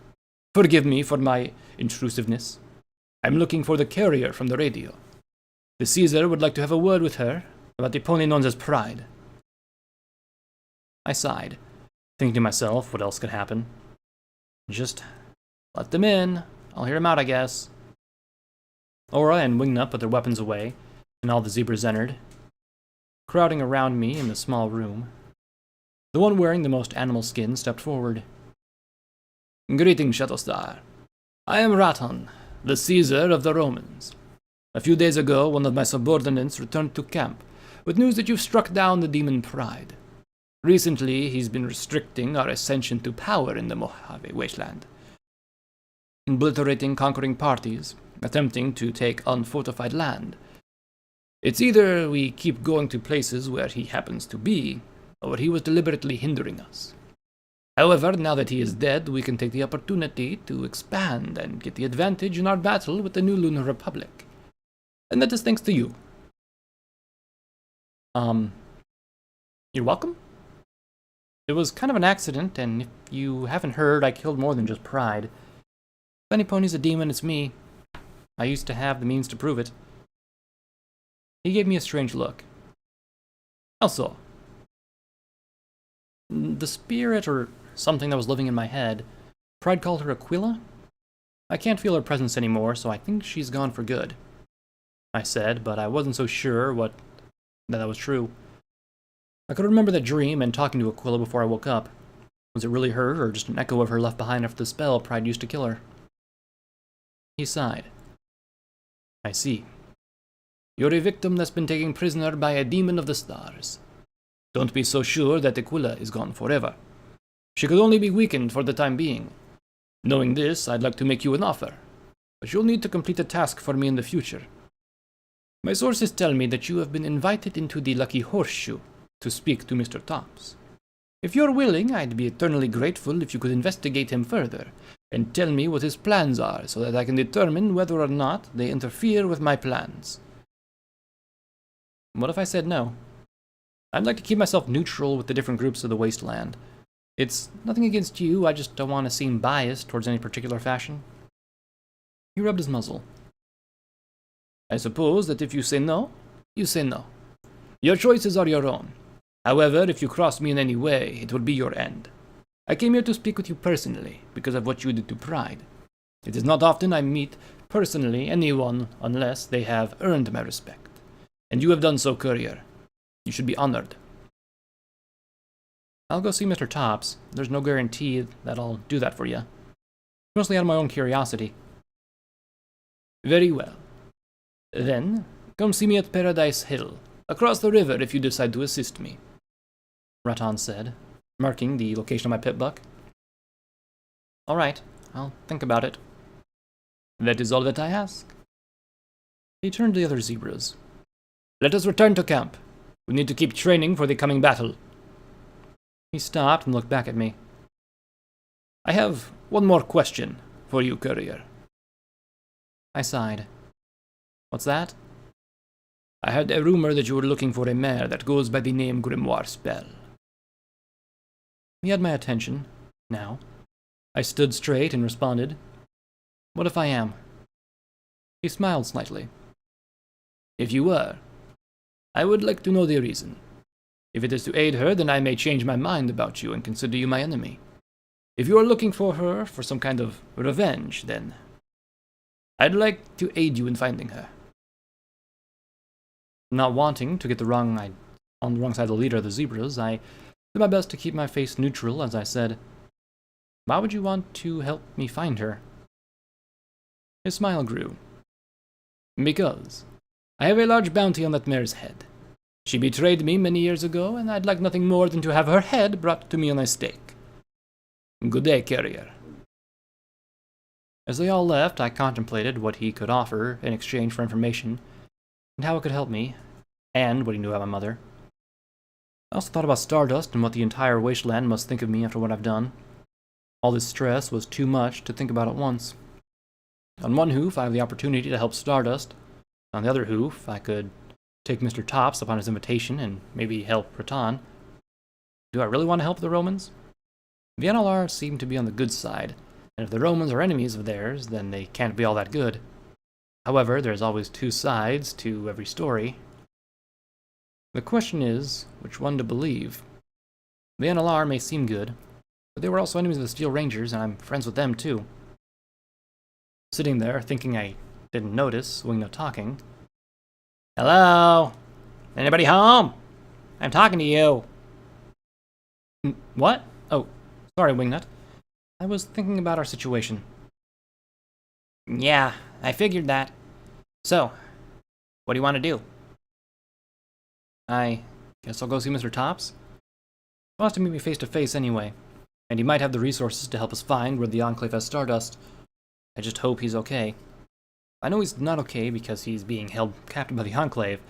Forgive me for my intrusiveness. I'm looking for the carrier from the radio. The Caesar would like to have a word with her about the pony known as Pride. I sighed, thinking to myself what else could happen. Just let them in. I'll hear them out, I guess. Aura and Wingnut put their weapons away, and all the zebras entered, crowding around me in the small room. The one wearing the most animal skin stepped forward. Greetings, Shadowstar. I am Raton, the Caesar of the Romans. A few days ago, one of my subordinates returned to camp with news that you've struck down the demon Pride. Recently, he's been restricting our ascension to power in the Mojave wasteland, obliterating conquering parties, attempting to take unfortified land. It's either we keep going to places where he happens to be, or he was deliberately hindering us. However, now that he is dead, we can take the opportunity to expand and get the advantage in our battle with the new Lunar Republic. And that is thanks to you. You're welcome? It was kind of an accident, and if you haven't heard, I killed more than just Pride. If any pony's a demon, it's me. I used to have the means to prove it. He gave me a strange look. How so? The spirit or something that was living in my head, Pride called her Aquila? I can't feel her presence anymore, so I think she's gone for good. I said, but I wasn't so sure that was true. I could remember that dream and talking to Aquila before I woke up. Was it really her, or just an echo of her left behind after the spell Pride used to kill her? He sighed. I see. You're a victim that's been taken prisoner by a demon of the stars. Don't be so sure that Aquila is gone forever. She could only be weakened for the time being. Knowing this, I'd like to make you an offer, but you'll need to complete a task for me in the future. My sources tell me that you have been invited into the Lucky Horseshoe to speak to Mr. Tops. If you're willing, I'd be eternally grateful if you could investigate him further and tell me what his plans are so that I can determine whether or not they interfere with my plans. What if I said no? I'd like to keep myself neutral with the different groups of the wasteland. It's nothing against you, I just don't want to seem biased towards any particular faction. He rubbed his muzzle. I suppose that if you say no, you say no. Your choices are your own. However, if you cross me in any way, it will be your end. I came here to speak with you personally, because of what you did to Pride. It is not often I meet, personally, anyone unless they have earned my respect. And you have done so, courier. You should be honored. I'll go see Mr. Tops. There's no guarantee that I'll do that for you. Mostly out of my own curiosity. Very well. Then, come see me at Paradise Hill, across the river if you decide to assist me, Raton said, marking the location of my pit buck. All right, I'll think about it. That is all that I ask. He turned to the other zebras. Let us return to camp. We need to keep training for the coming battle. He stopped and looked back at me. I have one more question for you, courier. I sighed. What's that? I heard a rumor that you were looking for a mare that goes by the name Grimoire Spell. He had my attention, now. I stood straight and responded, What if I am? He smiled slightly. If you were, I would like to know the reason. If it is to aid her, then I may change my mind about you and consider you my enemy. If you are looking for her for some kind of revenge, then I'd like to aid you in finding her. Not wanting to get on the wrong side of the leader of the zebras, I did my best to keep my face neutral as I said, Why would you want to help me find her? His smile grew. Because I have a large bounty on that mare's head. She betrayed me many years ago, and I'd like nothing more than to have her head brought to me on a stake. Good day, courier. As they all left, I contemplated what he could offer in exchange for information, and how it could help me, and what he knew about my mother. I also thought about Stardust and what the entire wasteland must think of me after what I've done. All this stress was too much to think about at once. On one hoof, I have the opportunity to help Stardust. On the other hoof, I could take Mr. Tops upon his invitation and maybe help Raton. Do I really want to help the Romans? The NLR seem to be on the good side, and if the Romans are enemies of theirs, then they can't be all that good. However, there's always two sides to every story. The question is, which one to believe? The NLR may seem good, but they were also enemies of the Steel Rangers, and I'm friends with them too. Sitting there, thinking I didn't notice Wingnut talking. Hello? Anybody home? I'm talking to you. What? Oh, sorry, Wingnut. I was thinking about our situation. Yeah, I figured that. So, what do you want to do? I guess I'll go see Mr. Tops. He wants to meet me face to face anyway, and he might have the resources to help us find where the Enclave has Stardust. I just hope he's okay. I know he's not okay because he's being held captive by the Enclave,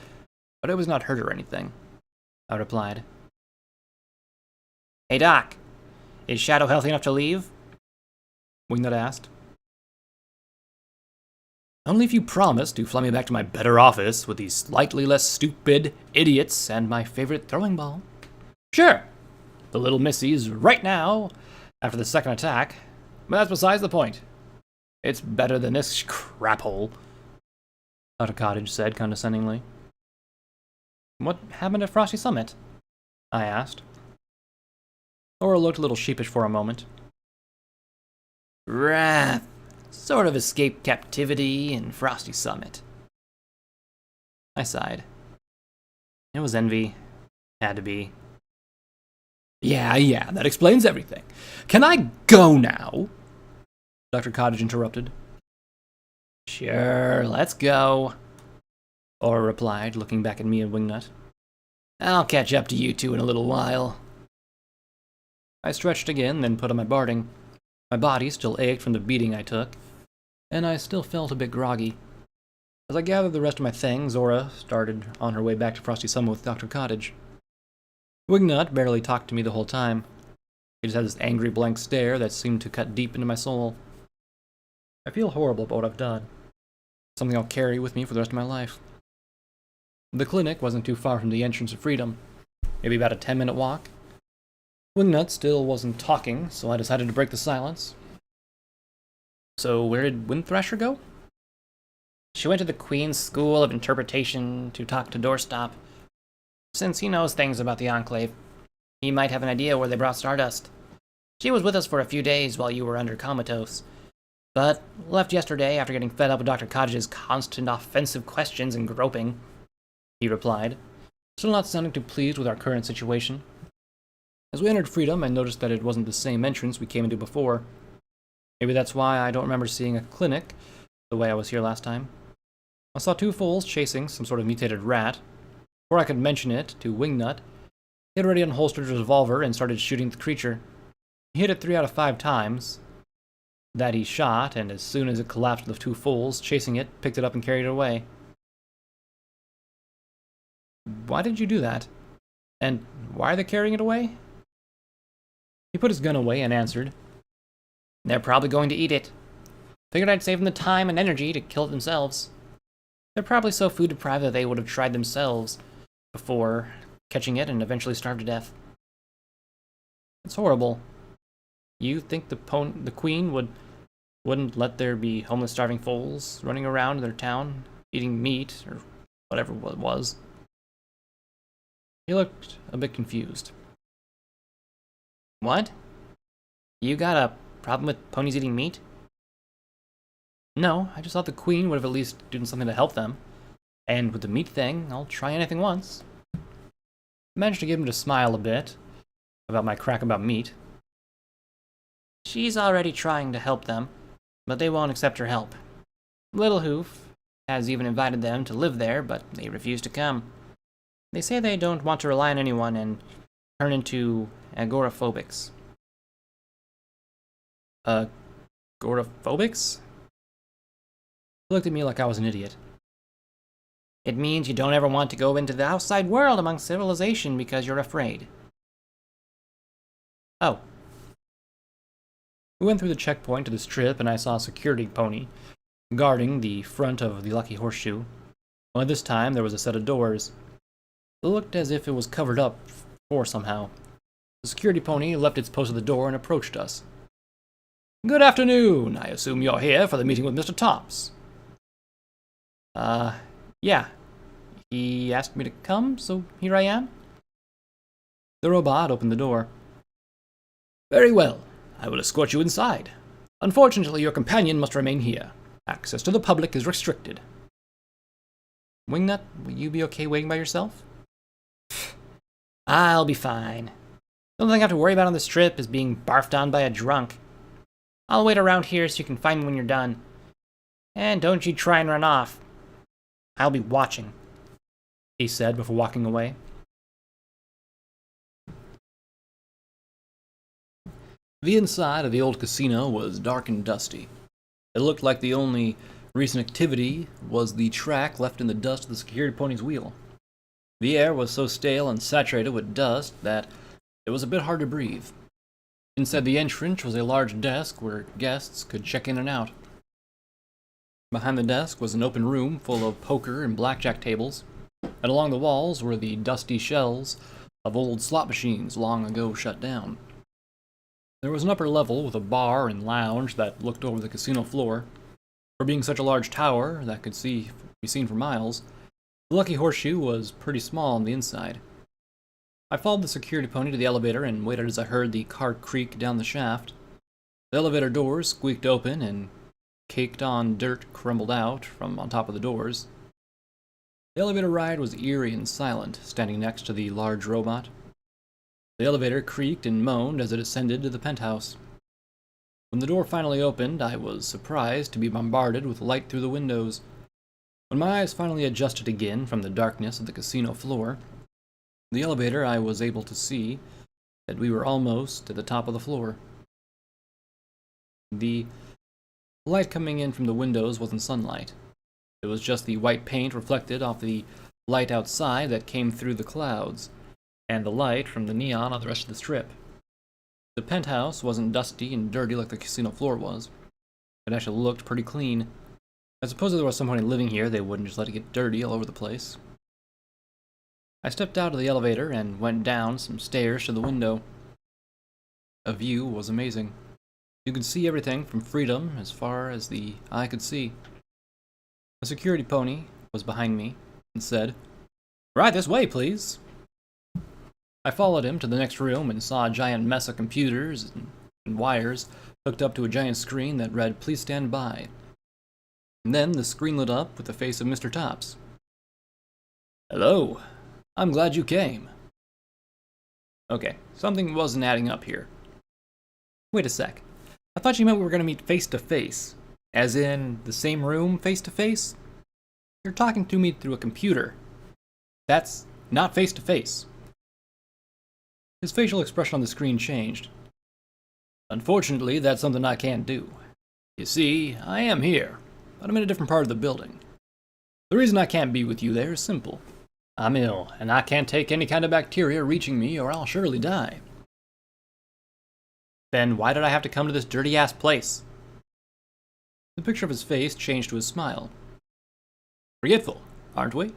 but I was not hurt or anything, I replied. Hey Doc, is Shadow healthy enough to leave? Wingnut asked. Only if you promise to fly me back to my better office with these slightly less stupid idiots and my favorite throwing ball. Sure, the little missy's right now after the second attack, but that's besides the point. It's better than this crap hole, Dr. Cottage said condescendingly. What happened at Frosty Summit? I asked. Laura looked a little sheepish for a moment. Wrath sort of escaped captivity in Frosty Summit. I sighed. It was envy. Had to be. Yeah, that explains everything. Can I go now? Dr. Cottage interrupted. Sure, let's go, Aura replied, looking back at me and Wingnut. I'll catch up to you two in a little while. I stretched again, then put on my barding. My body still ached from the beating I took, and I still felt a bit groggy. As I gathered the rest of my things, Aura started on her way back to Frosty Summit with Dr. Cottage. Wingnut barely talked to me the whole time. He just had this angry blank stare that seemed to cut deep into my soul. I feel horrible about what I've done. Something I'll carry with me for the rest of my life. The clinic wasn't too far from the entrance of Freedom, maybe about a 10-minute walk. Wingnut still wasn't talking, so I decided to break the silence. So where did Windthrasher go? She went to the Queen's School of Interpretation to talk to Doorstop. Since he knows things about the Enclave, he might have an idea where they brought Stardust. She was with us for a few days while you were under comatose, but left yesterday after getting fed up with Dr. Cottage's constant offensive questions and groping. he replied, still not sounding too pleased with our current situation. As we entered Freedom, I noticed that it wasn't the same entrance we came into before. Maybe that's why I don't remember seeing a clinic the way I was here last time. I saw two fools chasing some sort of mutated rat. Before I could mention it to Wingnut, he had already unholstered his revolver and started shooting the creature. He hit it 3 out of 5 times. That he shot, and as soon as it collapsed, the two fools chasing it picked it up and carried it away. Why did you do that? And why are they carrying it away? He put his gun away and answered, They're probably going to eat it. Figured I'd save them the time and energy to kill it themselves. They're probably so food deprived that they would have tried themselves before catching it and eventually starved to death. It's horrible. You think the queen wouldn't let there be homeless starving fools running around their town eating meat or whatever it was? He looked a bit confused. What? You got a problem with ponies eating meat? No, I just thought the queen would have at least done something to help them. And with the meat thing, I'll try anything once. I managed to get him to smile a bit about my crack about meat. She's already trying to help them, but they won't accept her help. Little Hoof has even invited them to live there, but they refuse to come. They say they don't want to rely on anyone and turn into agoraphobics. Agoraphobics? He looked at me like I was an idiot. It means you don't ever want to go into the outside world among civilization because you're afraid. Oh. We went through the checkpoint to the strip, and I saw a security pony guarding the front of the Lucky Horseshoe. Only this time there was a set of doors. It looked as if it was covered up for somehow. The security pony left its post at the door and approached us. Good afternoon. I assume you're here for the meeting with Mr. Tops. Yeah. He asked me to come, so here I am. The robot opened the door. Very well. I will escort you inside. Unfortunately, your companion must remain here. Access to the public is restricted. Wingnut, will you be okay waiting by yourself? I'll be fine. The only thing I have to worry about on this trip is being barfed on by a drunk. I'll wait around here so you can find me when you're done. And don't you try and run off. I'll be watching, he said before walking away. The inside of the old casino was dark and dusty. It looked like the only recent activity was the track left in the dust of the security pony's wheel. The air was so stale and saturated with dust that it was a bit hard to breathe. Inside the entrance was a large desk where guests could check in and out. Behind the desk was an open room full of poker and blackjack tables, and along the walls were the dusty shells of old slot machines long ago shut down. There was an upper level with a bar and lounge that looked over the casino floor. For being such a large tower that could be seen for miles, the Lucky Horseshoe was pretty small on the inside. I followed the security pony to the elevator and waited as I heard the cart creak down the shaft. The elevator doors squeaked open and caked on dirt crumbled out from on top of the doors. The elevator ride was eerie and silent, standing next to the large robot. The elevator creaked and moaned as it ascended to the penthouse. When the door finally opened, I was surprised to be bombarded with light through the windows. When my eyes finally adjusted again from the darkness of the casino floor, the elevator, I was able to see that we were almost at the top of the floor. The light coming in from the windows wasn't sunlight. It was just the white paint reflected off the light outside that came through the clouds, and the light from the neon on the rest of the strip. The penthouse wasn't dusty and dirty like the casino floor was. It actually looked pretty clean. I suppose if there was someone living here, they wouldn't just let it get dirty all over the place. I stepped out of the elevator and went down some stairs to the window. The view was amazing. You could see everything from Freedom as far as the eye could see. A security pony was behind me and said, "Right this way, please." I followed him to the next room and saw a giant mess of computers and wires hooked up to a giant screen that read, "Please stand by." And then the screen lit up with the face of Mr. Tops. Hello. I'm glad you came. Okay, something wasn't adding up here. Wait a sec. I thought you meant we were going to meet face to face. As in, the same room face to face? You're talking to me through a computer. That's not face to face. His facial expression on the screen changed. Unfortunately, that's something I can't do. You see, I am here, but I'm in a different part of the building. The reason I can't be with you there is simple. I'm ill, and I can't take any kind of bacteria reaching me or I'll surely die. Then why did I have to come to this dirty-ass place? The picture of his face changed to a smile. Forgetful, aren't we?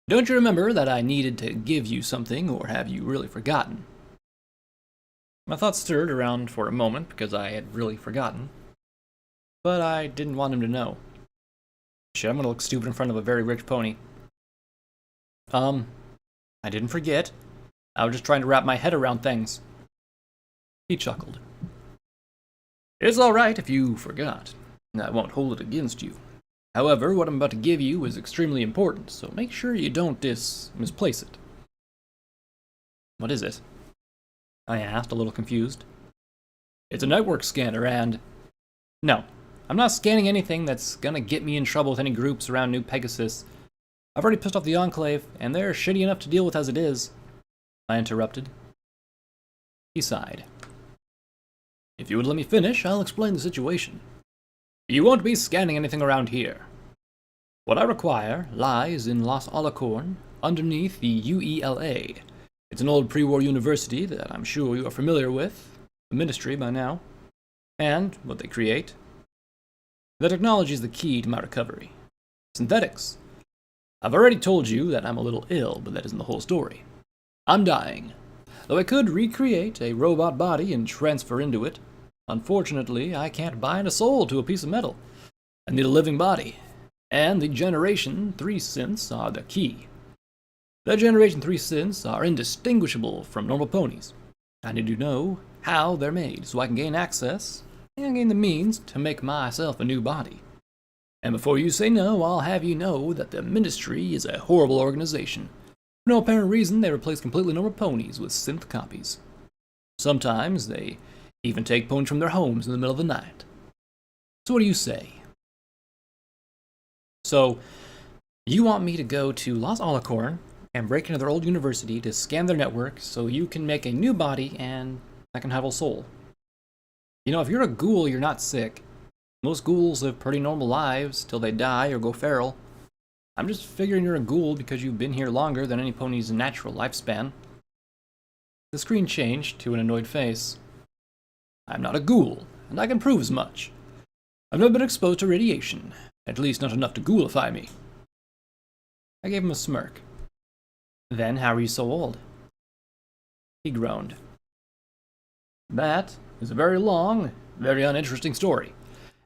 Don't you remember that I needed to give you something, or have you really forgotten? My thoughts stirred around for a moment because I had really forgotten. But I didn't want him to know. Shit, I'm gonna look stupid in front of a very rich pony. I didn't forget. I was just trying to wrap my head around things. He chuckled. It's alright if you forgot. I won't hold it against you. However, what I'm about to give you is extremely important, so make sure you don't misplace it. What is it? I asked, a little confused. It's a network scanner and... No, I'm not scanning anything that's gonna get me in trouble with any groups around New Pegasus. I've already pissed off the Enclave, and they're shitty enough to deal with as it is. I interrupted. He sighed. If you would let me finish, I'll explain the situation. You won't be scanning anything around here. What I require lies in Los Alicorn, underneath the UELA. It's an old pre-war university that I'm sure you are familiar with, the Ministry by now, and what they create. The technology is the key to my recovery. Synthetics. I've already told you that I'm a little ill, but that isn't the whole story. I'm dying. Though I could recreate a robot body and transfer into it, unfortunately, I can't bind a soul to a piece of metal. I need a living body, and the Generation 3 synths are the key. The Generation 3 synths are indistinguishable from normal ponies. I need to know how they're made so I can gain access and gain the means to make myself a new body. And before you say no, I'll have you know that the Ministry is a horrible organization. For no apparent reason, they replace completely normal ponies with synth copies. Sometimes they even take ponies from their homes in the middle of the night. So what do you say? So, you want me to go to Los Alicorn and break into their old university to scan their network so you can make a new body and I can have a soul. You know, if you're a ghoul, you're not sick. Most ghouls live pretty normal lives till they die or go feral. I'm just figuring you're a ghoul because you've been here longer than any pony's natural lifespan. The screen changed to an annoyed face. I'm not a ghoul, and I can prove as much. I've never been exposed to radiation, at least not enough to ghoulify me. I gave him a smirk. Then how are you so old? He groaned. That is a very long, very uninteresting story,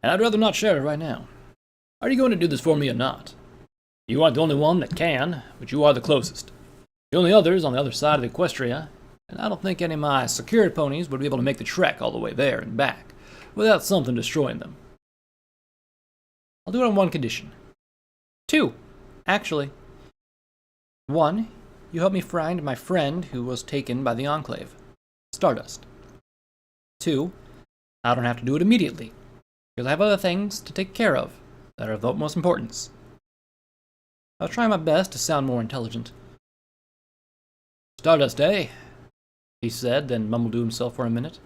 and I'd rather not share it right now. Are you going to do this for me or not? You aren't the only one that can, but you are the closest. The only other's on the other side of the Equestria, and I don't think any of my secured ponies would be able to make the trek all the way there and back without something destroying them. I'll do it on one condition. 2, actually. 1, you help me find my friend who was taken by the Enclave, Stardust. 2, I don't have to do it immediately, because I have other things to take care of that are of the utmost importance. I was trying my best to sound more intelligent. Stardust, eh? He said, then mumbled to himself for a minute.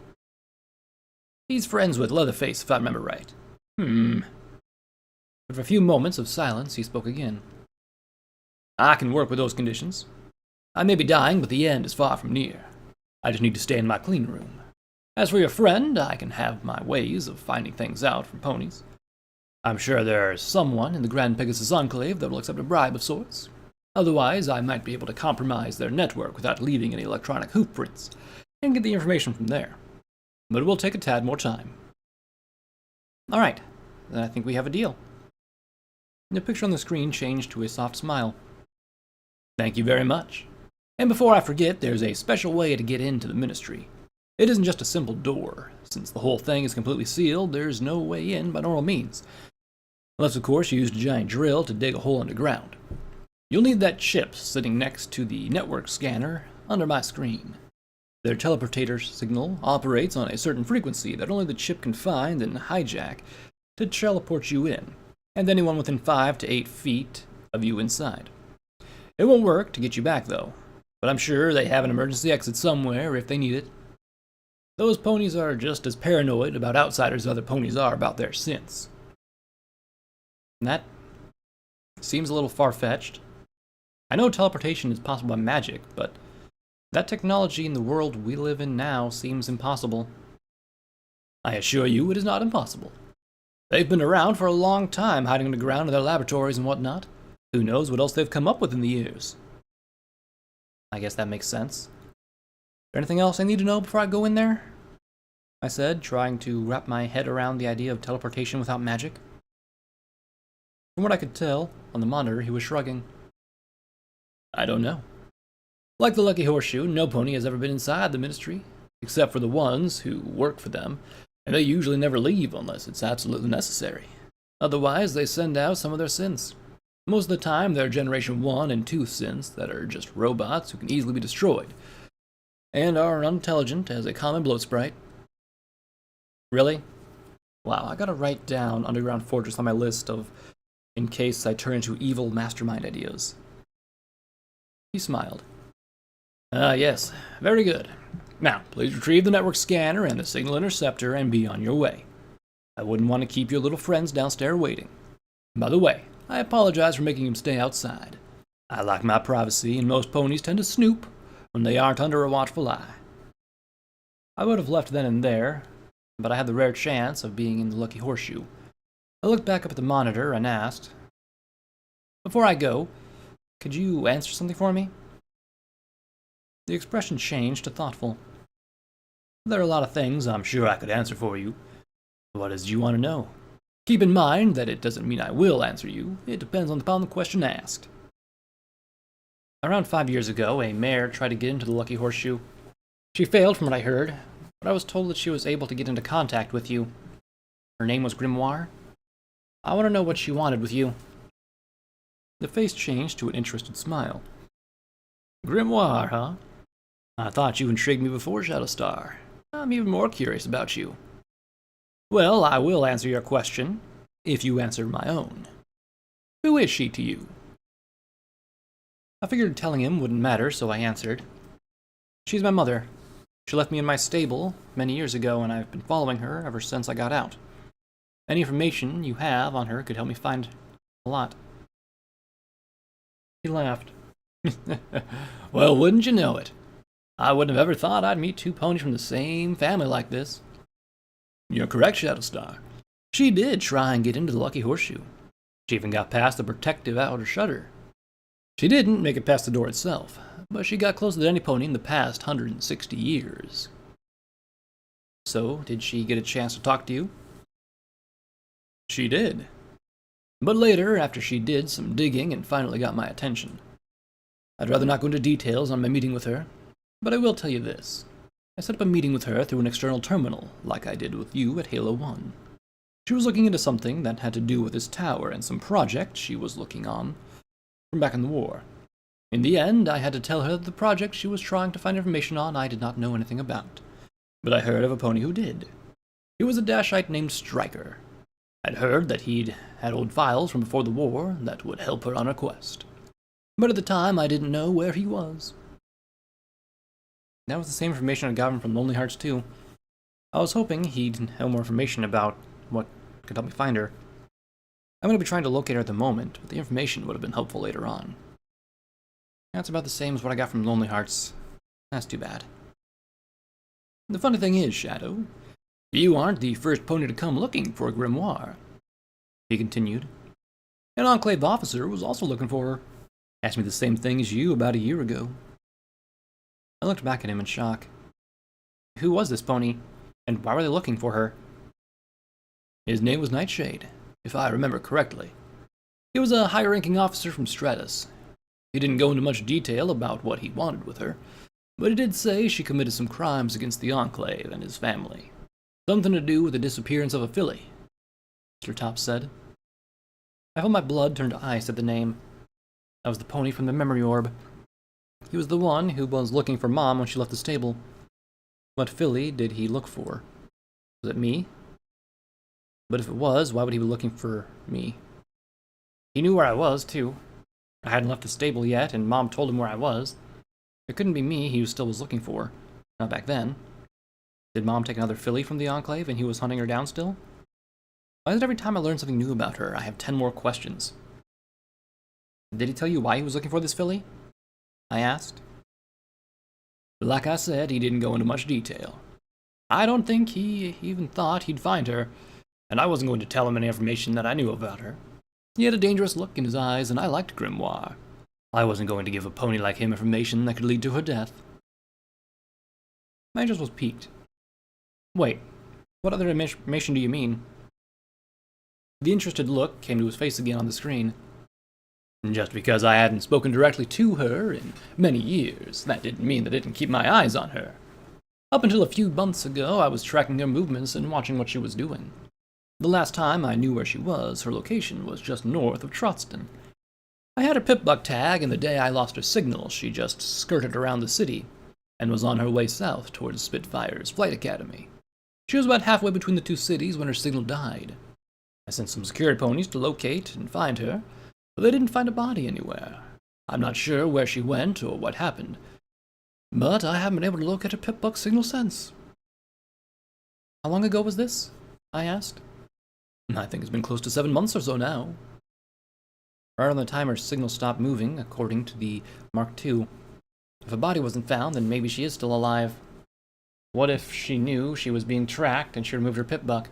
He's friends with Leatherface, if I remember right. After a few moments of silence, he spoke again. I can work with those conditions. I may be dying, but the end is far from near. I just need to stay in my clean room. As for your friend, I can have my ways of finding things out from ponies. I'm sure there's someone in the Grand Pegasus Enclave that will accept a bribe of sorts. Otherwise, I might be able to compromise their network without leaving any electronic hoofprints, and get the information from there. But it will take a tad more time. Alright, then I think we have a deal. The picture on the screen changed to a soft smile. Thank you very much. And before I forget, there's a special way to get into the Ministry. It isn't just a simple door. Since the whole thing is completely sealed, there's no way in by normal means. Unless, of course, you used a giant drill to dig a hole underground. You'll need that chip sitting next to the network scanner under my screen. Their teleportator signal operates on a certain frequency that only the chip can find and hijack to teleport you in, and anyone within 5 to 8 feet of you inside. It won't work to get you back, though, but I'm sure they have an emergency exit somewhere if they need it. Those ponies are just as paranoid about outsiders as other ponies are about their synths. And that seems a little far-fetched. I know teleportation is possible by magic, but that technology in the world we live in now seems impossible. I assure you it is not impossible. They've been around for a long time, hiding underground in their laboratories and whatnot. Who knows what else they've come up with in the years? I guess that makes sense. Is there anything else I need to know before I go in there? I said, trying to wrap my head around the idea of teleportation without magic. From what I could tell, on the monitor he was shrugging. I don't know. Like the Lucky Horseshoe, no pony has ever been inside the Ministry, except for the ones who work for them, and they usually never leave unless it's absolutely necessary. Otherwise, they send out some of their synths. Most of the time, they're Generation 1 and 2 synths that are just robots who can easily be destroyed, and are unintelligent as a common bloat sprite. Really? Wow, I gotta write down Underground Fortress on my list of in case I turn into evil mastermind ideas. He smiled. Yes, very good. Now, please retrieve the network scanner and the signal interceptor and be on your way. I wouldn't want to keep your little friends downstairs waiting. By the way, I apologize for making him stay outside. I like my privacy, and most ponies tend to snoop when they aren't under a watchful eye. I would have left then and there, but I had the rare chance of being in the Lucky Horseshoe. I looked back up at the monitor and asked, "Before I go, could you answer something for me?" The expression changed to thoughtful. "There are a lot of things I'm sure I could answer for you. What is it you want to know? Keep in mind that it doesn't mean I will answer you. It depends upon the question asked." Around 5 years ago, a mare tried to get into the Lucky Horseshoe. She failed from what I heard, but I was told that she was able to get into contact with you. Her name was Grimoire. I want to know what she wanted with you. The face changed to an interested smile. Grimoire, huh? I thought you intrigued me before, Shadowstar. I'm even more curious about you. Well, I will answer your question, if you answer my own. Who is she to you? I figured telling him wouldn't matter, so I answered. She's my mother. She left me in my stable many years ago, and I've been following her ever since I got out. Any information you have on her could help me find a lot. He laughed. Well, wouldn't you know it? I wouldn't have ever thought I'd meet two ponies from the same family like this. You're correct, Shadowstar. She did try and get into the Lucky Horseshoe. She even got past the protective outer shutter. She didn't make it past the door itself, but she got closer than any pony in the past 160 years. So, did she get a chance to talk to you? She did. But later, after she did some digging and finally got my attention. I'd rather not go into details on my meeting with her, but I will tell you this. I set up a meeting with her through an external terminal, like I did with you at Halo 1. She was looking into something that had to do with this tower and some project she was looking on from back in the war. In the end, I had to tell her that the project she was trying to find information on I did not know anything about. But I heard of a pony who did. He was a Dashite named Striker. I'd heard that he'd had old files from before the war that would help her on her quest. But at the time, I didn't know where he was. That was the same information I'd gotten from Lonely Hearts too. I was hoping he'd have more information about what could help me find her. I'm going to be trying to locate her at the moment, but the information would have been helpful later on. That's about the same as what I got from Lonely Hearts. That's too bad. The funny thing is, Shadow, you aren't the first pony to come looking for a grimoire, he continued. An Enclave officer was also looking for her. Asked me the same thing as you about a year ago. I looked back at him in shock. Who was this pony, and why were they looking for her? His name was Nightshade, if I remember correctly. He was a high-ranking officer from Stardust. He didn't go into much detail about what he wanted with her, but he did say she committed some crimes against the Enclave and his family. Something to do with the disappearance of a filly, Mr. Top said. I felt my blood turn to ice at the name. That was the pony from the memory orb. He was the one who was looking for Mom when she left the stable. What filly did he look for? Was it me? But if it was, why would he be looking for me? He knew where I was, too. I hadn't left the stable yet, and Mom told him where I was. It couldn't be me he still was looking for. Not back then. Did Mom take another filly from the Enclave and he was hunting her down still? Why is it every time I learn something new about her, I have 10 more questions? Did he tell you why he was looking for this filly? I asked. Like I said, he didn't go into much detail. I don't think he even thought he'd find her, and I wasn't going to tell him any information that I knew about her. He had a dangerous look in his eyes, and I liked Grimoire. I wasn't going to give a pony like him information that could lead to her death. My interest was piqued. Wait, what other information do you mean? The interested look came to his face again on the screen. Just because I hadn't spoken directly to her in many years, that didn't mean that I didn't keep my eyes on her. Up until a few months ago, I was tracking her movements and watching what she was doing. The last time I knew where she was, her location was just north of Trotzdon. I had her pip-buck tag, and the day I lost her signal, she just skirted around the city and was on her way south towards Spitfire's flight academy. She was about halfway between the two cities when her signal died. I sent some secured ponies to locate and find her, but they didn't find a body anywhere. I'm not sure where she went or what happened, but I haven't been able to locate her pip-buck signal since. How long ago was this? I asked. I think it's been close to 7 months or so now. Right on the time her signal stopped moving, according to the Mark II. If a body wasn't found, then maybe she is still alive. What if she knew she was being tracked and she removed her pip-buck?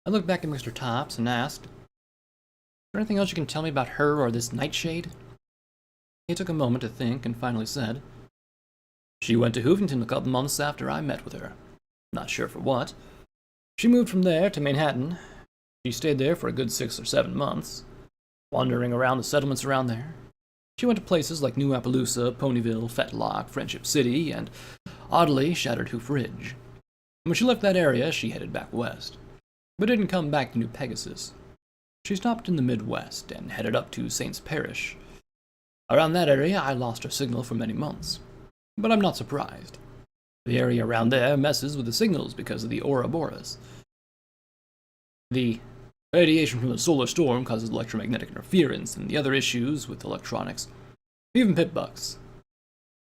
I looked back at Mr. Tops and asked, "Is there anything else you can tell me about her or this Nightshade?" He took a moment to think and finally said, "She went to Hoovington a couple months after I met with her. Not sure for what. She moved from there to Manhattan. She stayed there for a good 6 or 7 months, wandering around the settlements around there. She went to places like New Appaloosa, Ponyville, Fetlock, Friendship City, and, oddly, Shattered Hoof Ridge. When she left that area, she headed back west, but didn't come back to New Pegasus. She stopped in the Midwest and headed up to Saints Parish. Around that area, I lost her signal for many months, but I'm not surprised. The area around there messes with the signals because of the Ouroboros. The radiation from the solar storm causes electromagnetic interference and the other issues with electronics, even pip-bucks.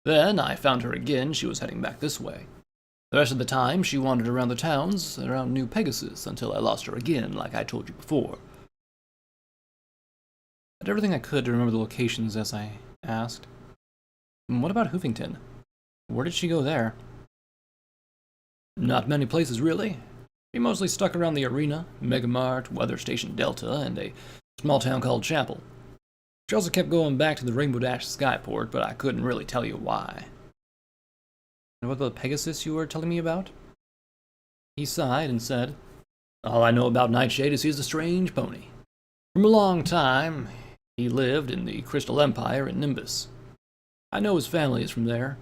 Then I found her again. She was heading back this way. The rest of the time, she wandered around the towns around New Pegasus until I lost her again, like I told you before." I did everything I could to remember the locations as I asked. "What about Hoovington? Where did she go there?" "Not many places, really. She mostly stuck around the arena, Megamart, Weather Station Delta, and a small town called Chapel. She also kept going back to the Rainbow Dash Skyport, but I couldn't really tell you why." "And what about the Pegasus you were telling me about?" He sighed and said, "All I know about Nightshade is he's a strange pony. From a long time, he lived in the Crystal Empire in Nimbus. I know his family is from there,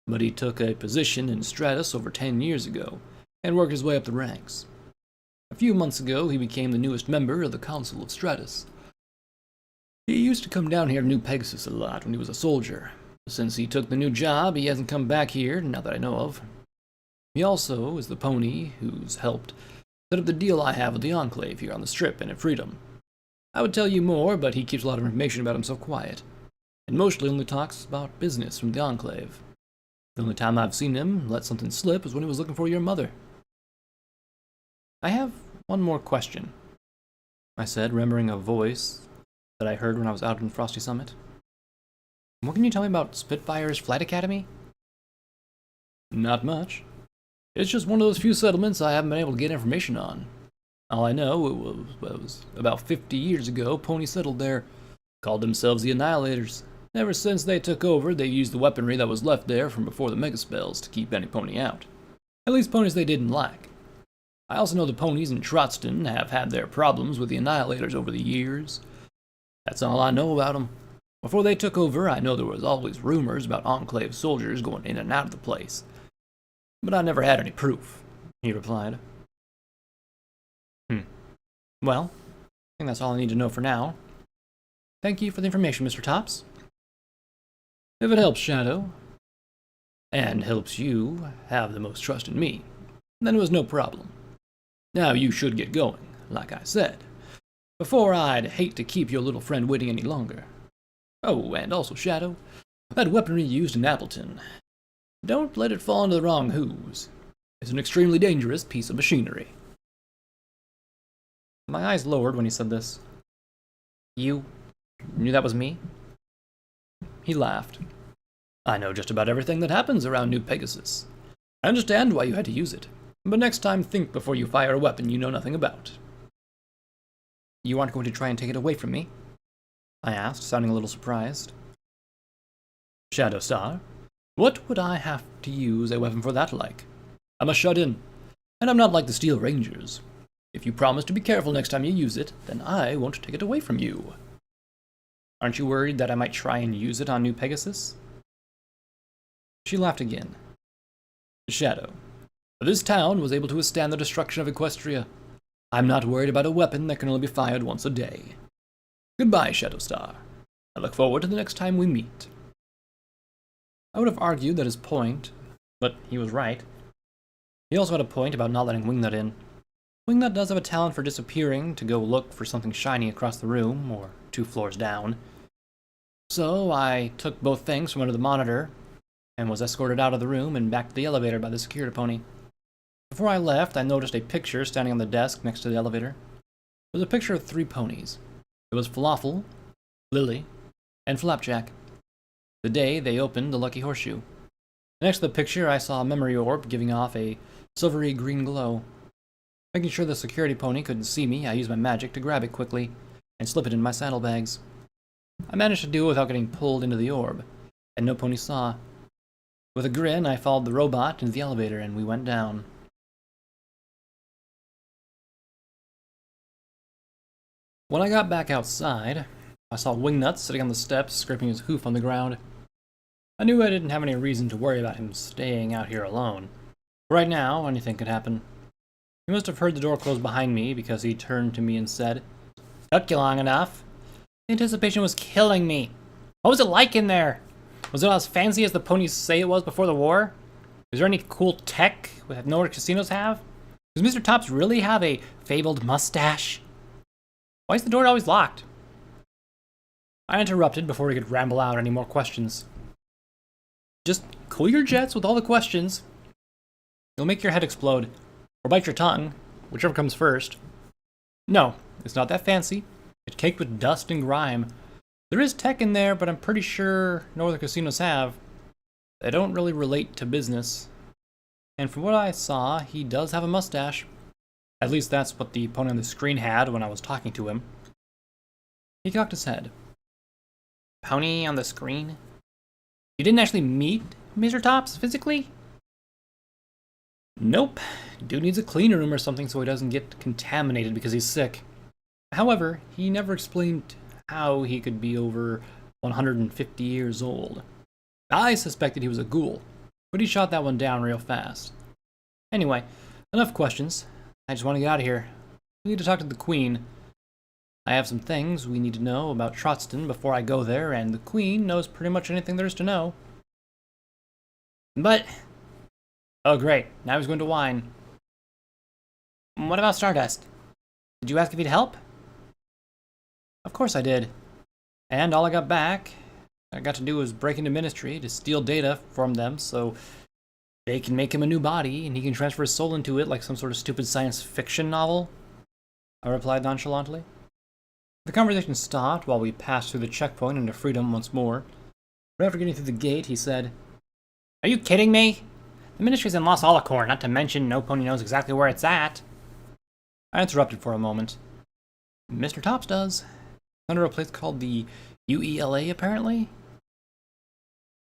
but he took a position in Stardust over 10 years ago and worked his way up the ranks. A few months ago, he became the newest member of the Council of Stardust. He used to come down here to New Pegasus a lot when he was a soldier. Since he took the new job, he hasn't come back here, not that I know of. He also is the pony who's helped set up the deal I have with the Enclave here on the Strip and in Freedom. I would tell you more, but he keeps a lot of information about himself quiet, and mostly only talks about business from the Enclave. The only time I've seen him let something slip was when he was looking for your mother." "I have one more question," I said, remembering a voice that I heard when I was out in Frosty Summit. "What can you tell me about Spitfire's Flight Academy?" "Not much. It's just one of those few settlements I haven't been able to get information on. All I know was about 50 years ago, Pony settled there, called themselves the Annihilators. Ever since they took over, they used the weaponry that was left there from before the Megaspells to keep any pony out. At least ponies they didn't like. I also know the ponies in Trotzdon have had their problems with the Annihilators over the years. That's all I know about them. Before they took over, I know there was always rumors about Enclave soldiers going in and out of the place, but I never had any proof," he replied. Well, I think that's all I need to know for now. Thank you for the information, Mr. Tops. If it helps Shadow, and helps you have the most trust in me, then it was no problem. Now you should get going, like I said, before I'd hate to keep your little friend waiting any longer. Oh, and also, Shadow, that weaponry used in Appleton. Don't let it fall into the wrong hands. It's an extremely dangerous piece of machinery. My eyes lowered when he said this. You knew that was me? He laughed. I know just about everything that happens around New Pegasus. I understand why you had to use it, but next time think before you fire a weapon you know nothing about. You aren't going to try and take it away from me? I asked, sounding a little surprised. Shadow Star, what would I have to use a weapon for that like? I'm a shut-in, and I'm not like the Steel Rangers. If you promise to be careful next time you use it, then I won't take it away from you. Aren't you worried that I might try and use it on New Pegasus? She laughed again. Shadow, this town was able to withstand the destruction of Equestria. I'm not worried about a weapon that can only be fired once a day. Goodbye, Shadow Star. I look forward to the next time we meet. I would have argued that his point, but he was right. He also had a point about not letting Wingnut in. Wingnut does have a talent for disappearing to go look for something shiny across the room, or 2 floors down. So I took both things from under the monitor, and was escorted out of the room and back to the elevator by the security pony. Before I left, I noticed a picture standing on the desk next to the elevator. It was a picture of 3 ponies. It was Falafel, Lily, and Flapjack. The day they opened the Lucky Horseshoe. Next to the picture, I saw a memory orb giving off a silvery green glow. Making sure the security pony couldn't see me, I used my magic to grab it quickly and slip it in my saddlebags. I managed to do it without getting pulled into the orb, and no pony saw. With a grin, I followed the robot into the elevator and we went down. When I got back outside, I saw Wingnut sitting on the steps, scraping his hoof on the ground. I knew I didn't have any reason to worry about him staying out here alone. Right now, anything could happen. He must have heard the door close behind me because he turned to me and said, "Took you long enough." The anticipation was killing me. What was it like in there? Was it as fancy as the ponies say it was before the war? Is there any cool tech that no other casinos have? Does Mr. Tops really have a fabled mustache? Why is the door always locked? I interrupted before he could ramble out any more questions. Just cool your jets with all the questions. You'll make your head explode. Or bite your tongue, whichever comes first. No, it's not that fancy. It's caked with dust and grime. There is tech in there, but I'm pretty sure no other casinos have. They don't really relate to business. And from what I saw, he does have a mustache. At least that's what the pony on the screen had when I was talking to him. He cocked his head. Pony on the screen? You didn't actually meet Mr. Tops physically? Nope. Dude needs a cleaner room or something so he doesn't get contaminated because he's sick. However, he never explained how he could be over 150 years old. I suspected he was a ghoul, but he shot that one down real fast. Anyway, enough questions. I just want to get out of here. We need to talk to the Queen. I have some things we need to know about Trotston before I go there, and the Queen knows pretty much anything there is to know. But... oh great, now he's going to whine. What about Stardust? Did you ask if he'd help? Of course I did. And all I got back, I got to do was break into Ministry to steal data from them so they can make him a new body and he can transfer his soul into it like some sort of stupid science fiction novel. I replied nonchalantly. The conversation stopped while we passed through the checkpoint into freedom once more. But after getting through the gate, he said, "Are you kidding me? The Ministry's in Los Alicorn, not to mention no pony knows exactly where it's at." I interrupted for a moment. Mr. Tops does. Under a place called the UELA, apparently?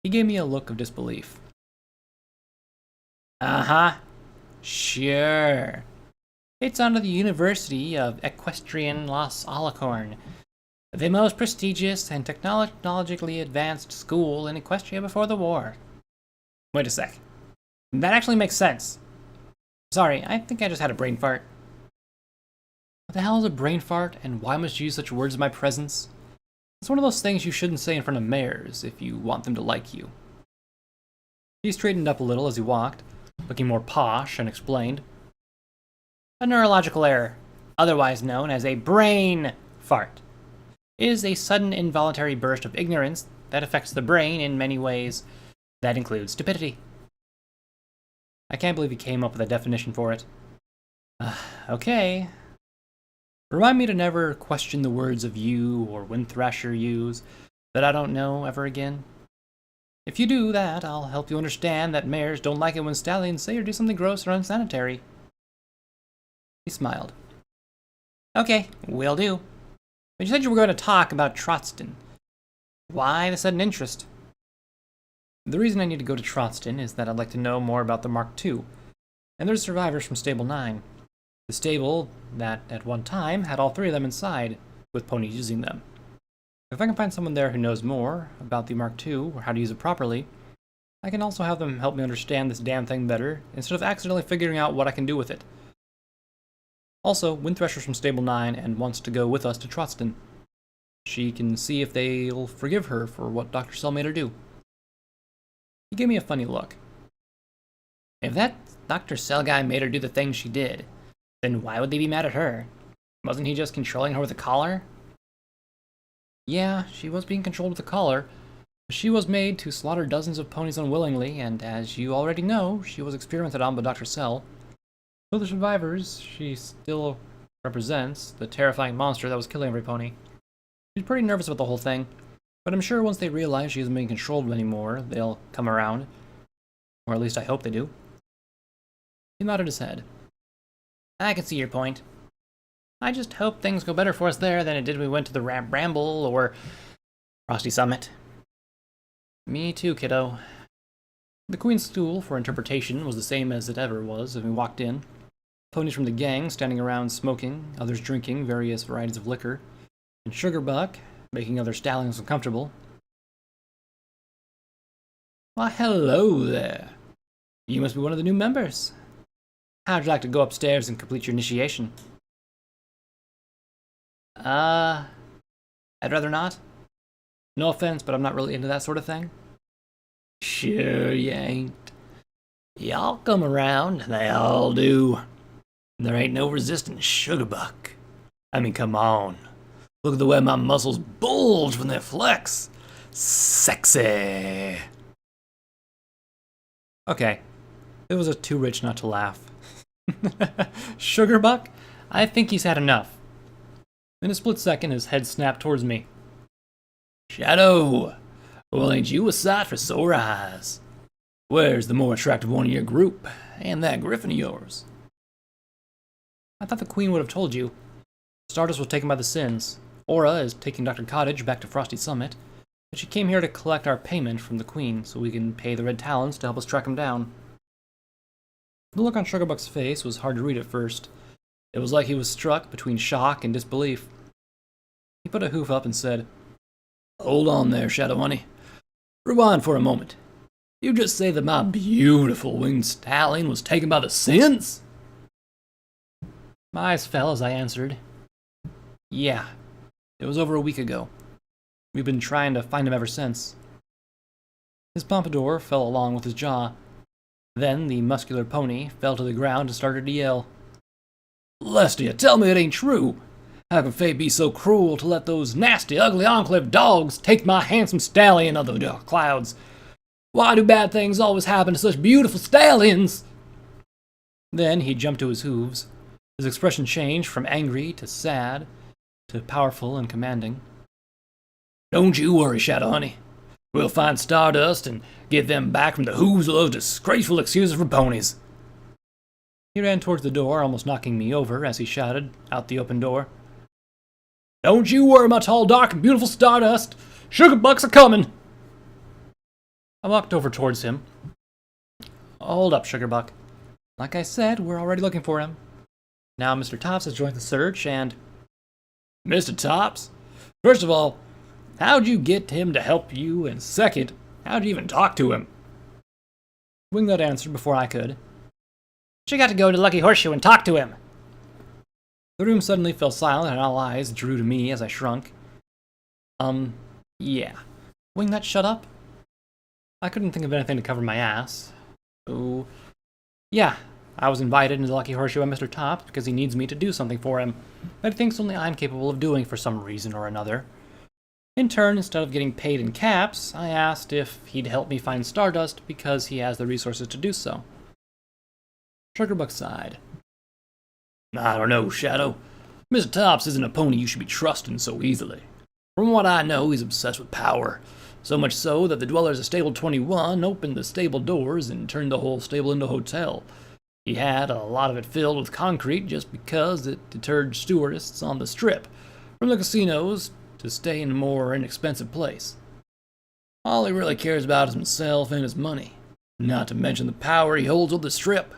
He gave me a look of disbelief. Uh-huh. Sure. It's under the University of Equestrian Los Alicorn, the most prestigious and technologically advanced school in Equestria before the war. Wait a sec. That actually makes sense. Sorry, I think I just had a brain fart. What the hell is a brain fart, and why must you use such words in my presence? It's one of those things you shouldn't say in front of mares if you want them to like you. He straightened up a little as he walked, looking more posh, and explained. A neurological error, otherwise known as a brain fart, is a sudden involuntary burst of ignorance that affects the brain in many ways. That includes stupidity. I can't believe he came up with a definition for it. Okay. Remind me to never question the words of you or Wind Thrasher use that I don't know ever again. If you do that, I'll help you understand that mares don't like it when stallions say or do something gross or unsanitary. He smiled. Okay, will do. But you said you were going to talk about Trotston. Why the sudden interest? The reason I need to go to Trotston is that I'd like to know more about the Mark II, and their survivors from Stable 9. The stable that, at one time, had all three of them inside, with ponies using them. If I can find someone there who knows more about the Mark II, or how to use it properly, I can also have them help me understand this damn thing better, instead of accidentally figuring out what I can do with it. Also, Wind Thrasher's from Stable 9 and wants to go with us to Trotston. She can see if they'll forgive her for what Dr. Cell made her do. He gave me a funny look. If that Dr. Cell guy made her do the things she did, then why would they be mad at her? Wasn't he just controlling her with a collar? Yeah, she was being controlled with a collar, but she was made to slaughter dozens of ponies unwillingly, and as you already know, she was experimented on by Dr. Cell. For the survivors, she still represents the terrifying monster that was killing every pony. She's pretty nervous about the whole thing, but I'm sure once they realize she isn't being controlled anymore, they'll come around. Or at least I hope they do. He nodded his head. I can see your point. I just hope things go better for us there than it did when we went to the Bramble or Frosty Summit. Me too, kiddo. The Queen's stool for interpretation was the same as it ever was when we walked in. Ponies from the gang standing around smoking, others drinking various varieties of liquor, and Sugarbuck making other stallions uncomfortable. Why, hello there. You must be one of the new members. How'd you like to go upstairs and complete your initiation? I'd rather not. No offense, but I'm not really into that sort of thing. Sure you ain't. Y'all come around, they all do. There ain't no resisting Sugarbuck. I mean, come on. Look at the way my muscles bulge when they flex. Sexy. Okay. It was too rich not to laugh. Sugarbuck? I think he's had enough. In a split second, his head snapped towards me. Shadow, well, ain't you a sight for sore eyes? Where's the more attractive one of your group, and that griffin of yours? I thought the Queen would have told you. Stardust was taken by the Sins. Aura is taking Dr. Cottage back to Frosty Summit, but she came here to collect our payment from the Queen so we can pay the Red Talons to help us track him down. The look on Sugarbuck's face was hard to read at first. It was like he was struck between shock and disbelief. He put a hoof up and said, Hold on there, Shadow Honey. Rewind for a moment. You just say that my beautiful winged stallion was taken by the Sins? My eyes fell as I answered, Yeah, it was over a week ago. We've been trying to find him ever since. His pompadour fell along with his jaw. Then the muscular pony fell to the ground and started to yell. Lestia, tell me it ain't true. How can fate be so cruel to let those nasty, ugly Enclave dogs take my handsome stallion of the clouds? Why do bad things always happen to such beautiful stallions? Then he jumped to his hooves. His expression changed from angry to sad to powerful and commanding. Don't you worry, Shadow Honey. We'll find Stardust and get them back from the hooves of those disgraceful excuses for ponies. He ran towards the door, almost knocking me over as he shouted out the open door. Don't you worry, my tall, dark, and beautiful Stardust. Sugarbuck's a coming. I walked over towards him. Hold up, Sugarbuck. Like I said, we're already looking for him. Now Mr. Tops has joined the search, and... Mr. Tops? First of all, how'd you get him to help you? And second, how'd you even talk to him? Wingnut answered before I could. She got to go to Lucky Horseshoe and talk to him. The room suddenly fell silent and all eyes drew to me as I shrunk. Yeah. Wingnut, shut up? I couldn't think of anything to cover my ass. So, yeah, I was invited into the Lucky Horseshoe by Mr. Tops because he needs me to do something for him that he thinks only I'm capable of doing for some reason or another. In turn, instead of getting paid in caps, I asked if he'd help me find Stardust because he has the resources to do so. Sugarbuck sighed. I don't know, Shadow. Mr. Tops isn't a pony you should be trusting so easily. From what I know, he's obsessed with power. So much so that the dwellers of Stable 21 opened the stable doors and turned the whole stable into a hotel. He had a lot of it filled with concrete just because it deterred tourists on the strip from the casinos to stay in a more inexpensive place. All he really cares about is himself and his money, not to mention the power he holds on the strip.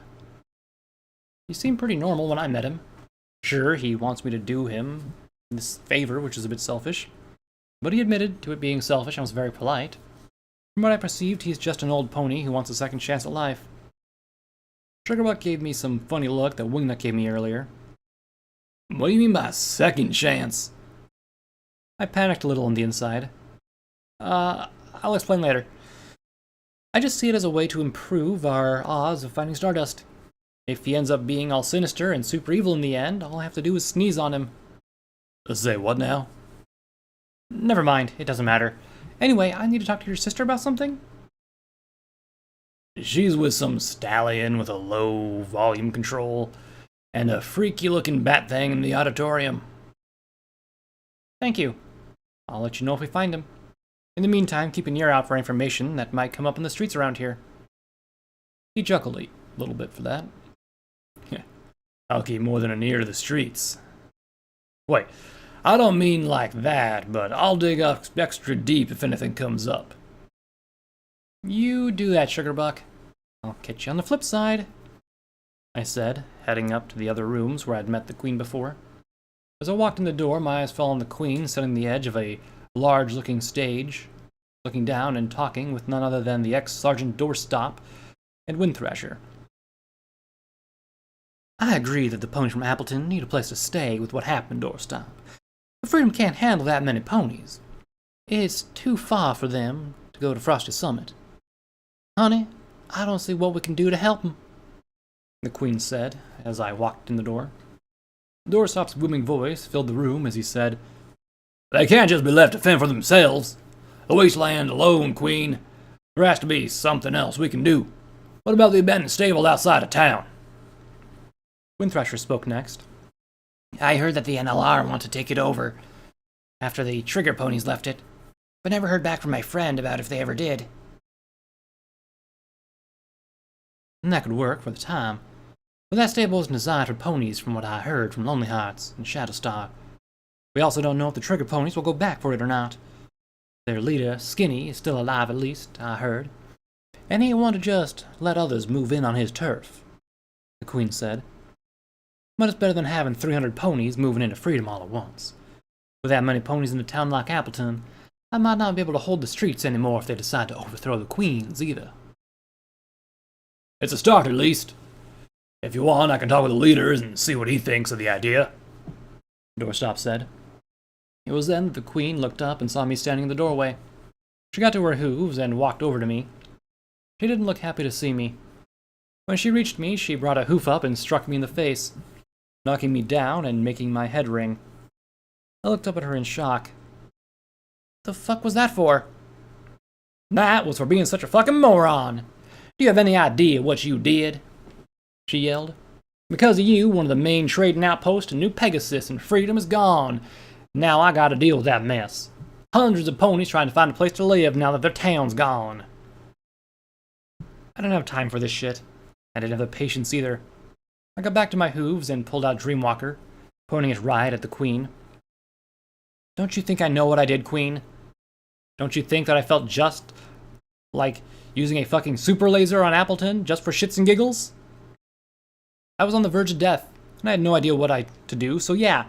He seemed pretty normal when I met him. Sure, he wants me to do him this favor, which is a bit selfish, but he admitted to it being selfish and was very polite. From what I perceived, he's just an old pony who wants a second chance at life. Sugarbuck gave me some funny look that Wingnut gave me earlier. What do you mean by a second chance? I panicked a little on the inside. I'll explain later. I just see it as a way to improve our odds of finding Stardust. If he ends up being all sinister and super evil in the end, all I have to do is sneeze on him. Say what now? Never mind, it doesn't matter. Anyway, I need to talk to your sister about something. She's with some stallion with a low volume control and a freaky looking bat thing in the auditorium. Thank you. I'll let you know if we find him. In the meantime, keep an ear out for information that might come up in the streets around here. He chuckled a little bit for that. I'll keep more than an ear to the streets. Wait, I don't mean like that, but I'll dig up extra deep if anything comes up. You do that, Sugarbuck. I'll catch you on the flip side, I said, heading up to the other rooms where I'd met the Queen before. As I walked in the door, my eyes fell on the Queen sitting on the edge of a large-looking stage, looking down and talking with none other than the ex-Sergeant Doorstop and Windthrasher. I agree that the ponies from Appleton need a place to stay with what happened, Doorstop. But Freedom can't handle that many ponies. It's too far for them to go to Frosty Summit. Honey, I don't see what we can do to help them, the Queen said as I walked in the door. Doorstop's booming voice filled the room as he said, They can't just be left to fend for themselves. The wasteland alone, Queen. There has to be something else we can do. What about the abandoned stable outside of town? Windthrasher spoke next. I heard that the NLR want to take it over after the trigger ponies left it, but never heard back from my friend about if they ever did. And that could work for the time, but that stable isn't designed for ponies from what I heard from Lonely Hearts and Shadowstar. We also don't know if the trigger ponies will go back for it or not. Their leader, Skinny, is still alive at least, I heard, and he ain't one to just let others move in on his turf, the Queen said. But it's better than having 300 ponies moving into freedom all at once. With that many ponies in a town like Appleton, I might not be able to hold the streets anymore if they decide to overthrow the Queens either. It's a start at least. If you want, I can talk with the leaders and see what he thinks of the idea, Doorstop said. It was then that the Queen looked up and saw me standing in the doorway. She got to her hooves and walked over to me. She didn't look happy to see me. When she reached me, she brought a hoof up and struck me in the face, knocking me down and making my head ring. I looked up at her in shock. The fuck was that for? That was for being such a fucking moron. Do you have any idea what you did? She yelled. Because of you, one of the main trading outposts in New Pegasus and Freedom is gone. Now I gotta deal with that mess. Hundreds of ponies trying to find a place to live now that their town's gone. I didn't have time for this shit. I didn't have the patience either. I got back to my hooves and pulled out Dreamwalker, pointing it right at the Queen. Don't you think I know what I did, Queen? Don't you think that I felt just like using a fucking super laser on Appleton just for shits and giggles? I was on the verge of death, and I had no idea what to do, so yeah.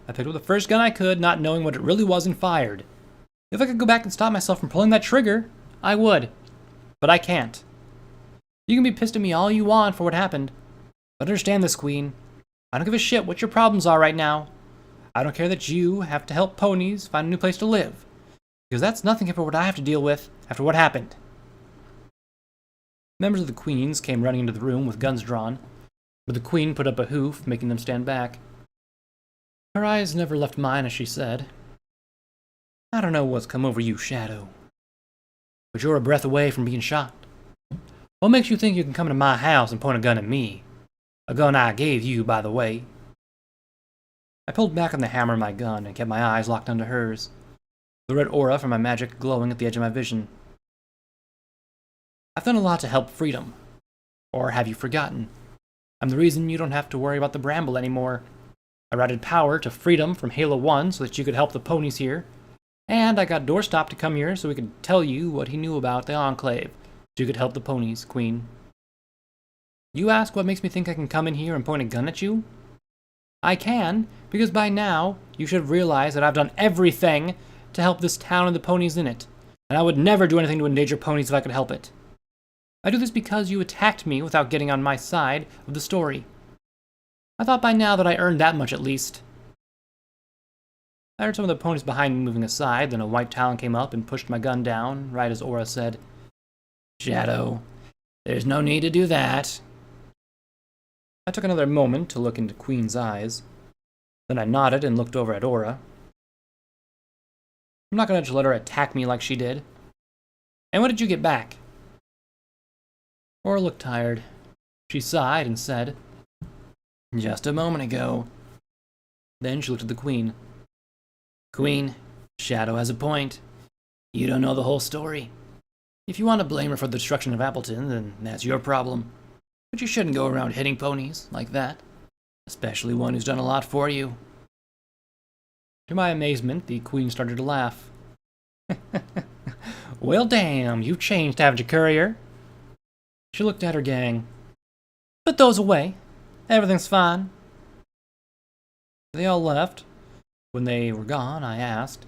I picked up the first gun I could, not knowing what it really was, and fired. If I could go back and stop myself from pulling that trigger, I would. But I can't. You can be pissed at me all you want for what happened. But understand this, Queen. I don't give a shit what your problems are right now. I don't care that you have to help ponies find a new place to live. because that's nothing compared to what I have to deal with after what happened. Members of the Queens came running into the room with guns drawn, but the Queen put up a hoof, making them stand back. Her eyes never left mine as she said, "I don't know what's come over you, Shadow, but you're a breath away from being shot. What makes you think you can come into my house and point a gun at me? A gun I gave you, by the way." I pulled back on the hammer of my gun and kept my eyes locked onto hers, the red aura from my magic glowing at the edge of my vision. "I've done a lot to help freedom. Or have you forgotten? I'm the reason you don't have to worry about the bramble anymore. I routed power to freedom from Halo 1 so that you could help the ponies here. And I got Doorstop to come here so we could tell you what he knew about the Enclave, so you could help the ponies, Queen. You ask what makes me think I can come in here and point a gun at you? I can, because by now you should have realized that I've done everything to help this town and the ponies in it, and I would never do anything to endanger ponies if I could help it. I do this because you attacked me without getting on my side of the story. I thought by now that I earned that much at least." I heard some of the ponies behind me moving aside, then a white talon came up and pushed my gun down, right as Aura said, "Shadow, there's no need to do that." I took another moment to look into Queen's eyes. Then I nodded and looked over at Aura. I'm not going to just let her attack me like she did. "And what did you get back?" Aura looked tired. She sighed and said, "Just a moment ago." Then she looked at the Queen. "Queen, Shadow has a point. You don't know the whole story. If you want to blame her for the destruction of Appleton, then that's your problem. But you shouldn't go around hitting ponies like that, especially one who's done a lot for you." To my amazement, the Queen started to laugh. "Well, damn, you've changed, haven't you, Courier?" She looked at her gang. "Put those away. Everything's fine." They all left. When they were gone, I asked,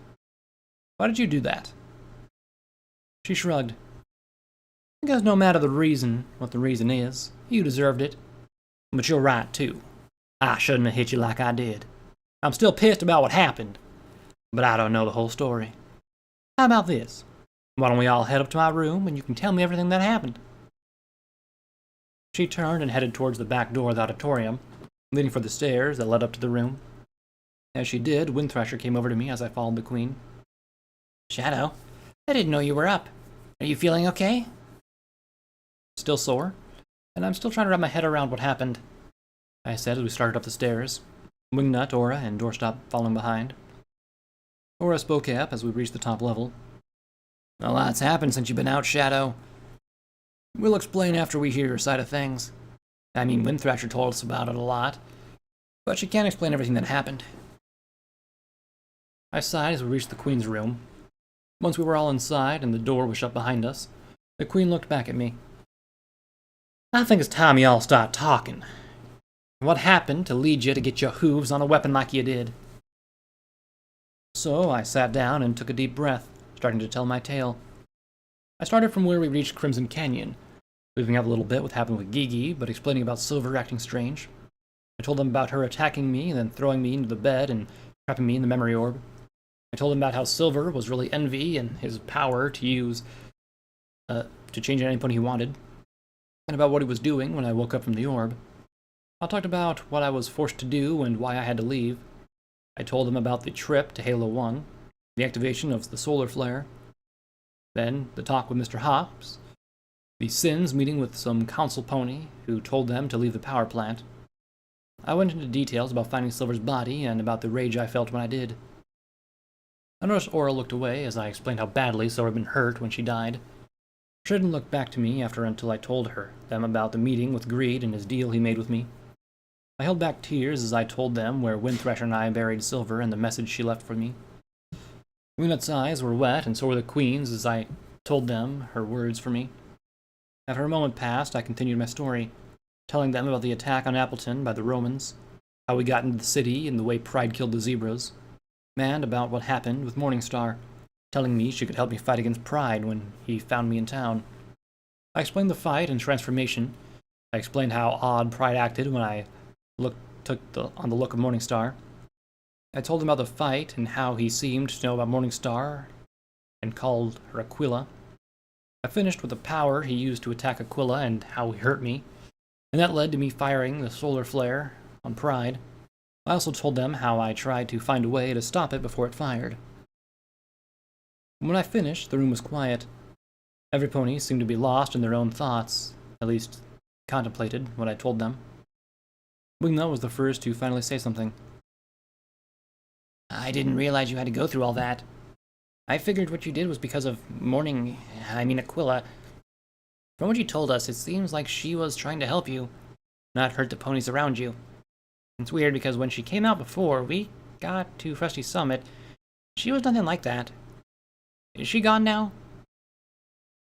"Why did you do that?" She shrugged. "Because no matter what the reason is, you deserved it. But you're right, too. I shouldn't have hit you like I did. I'm still pissed about what happened, but I don't know the whole story. How about this? Why don't we all head up to my room and you can tell me everything that happened?" She turned and headed towards the back door of the auditorium, leaning for the stairs that led up to the room. As she did, Windthrasher came over to me as I followed the Queen. "Shadow, I didn't know you were up. Are you feeling okay?" "Still sore, and I'm still trying to wrap my head around what happened," I said as we started up the stairs, Wingnut, Aura, and Doorstop following behind. Aura spoke up as we reached the top level. "A lot's happened since you've been out, Shadow. We'll explain after we hear your side of things. I mean, Windthrasher told us about it a lot, but she can't explain everything that happened." I sighed as we reached the Queen's room. Once we were all inside and the door was shut behind us, the Queen looked back at me. "I think it's time you all start talking. What happened to lead you to get your hooves on a weapon like you did?" So I sat down and took a deep breath, starting to tell my tale. I started from where we reached Crimson Canyon, leaving out a little bit what happened with Gigi, but explaining about Silver acting strange. I told them about her attacking me and then throwing me into the bed and trapping me in the memory orb. I told them about how Silver was really Envy and his power to use to change any pony he wanted, and about what he was doing when I woke up from the orb. I talked about what I was forced to do and why I had to leave. I told them about the trip to Halo 1, the activation of the solar flare, then the talk with Mr. Hops, the Sins meeting with some council pony who told them to leave the power plant. I went into details about finding Silver's body and about the rage I felt when I did. I noticed Aura looked away as I explained how badly Silver had been hurt when she died. She didn't look back to me until I told them about the meeting with Greed and his deal he made with me. I held back tears as I told them where Windthrasher and I buried Silver and the message she left for me. Wingnut's eyes were wet, and so were the Queen's as I told them her words for me. After a moment passed, I continued my story, telling them about the attack on Appleton by the Romans, how we got into the city and the way Pride killed the zebras, and about what happened with Morningstar, telling me she could help me fight against Pride when he found me in town. I explained the fight and transformation. I explained how odd Pride acted when I took on the look of Morningstar. I told him about the fight and how he seemed to know about Morningstar and called her Aquila. I finished with the power he used to attack Aquila and how he hurt me, and that led to me firing the solar flare on Pride. I also told them how I tried to find a way to stop it before it fired. When I finished, the room was quiet. Every pony seemed to be lost in their own thoughts, at least contemplated what I told them. Wingna was the first to finally say something. I didn't realize you had to go through all that. I figured what you did was because of Aquila. From what you told us, it seems like she was trying to help you, not hurt the ponies around you. It's weird because when she came out before we got to Frosty Summit, she was nothing like that. Is she gone now?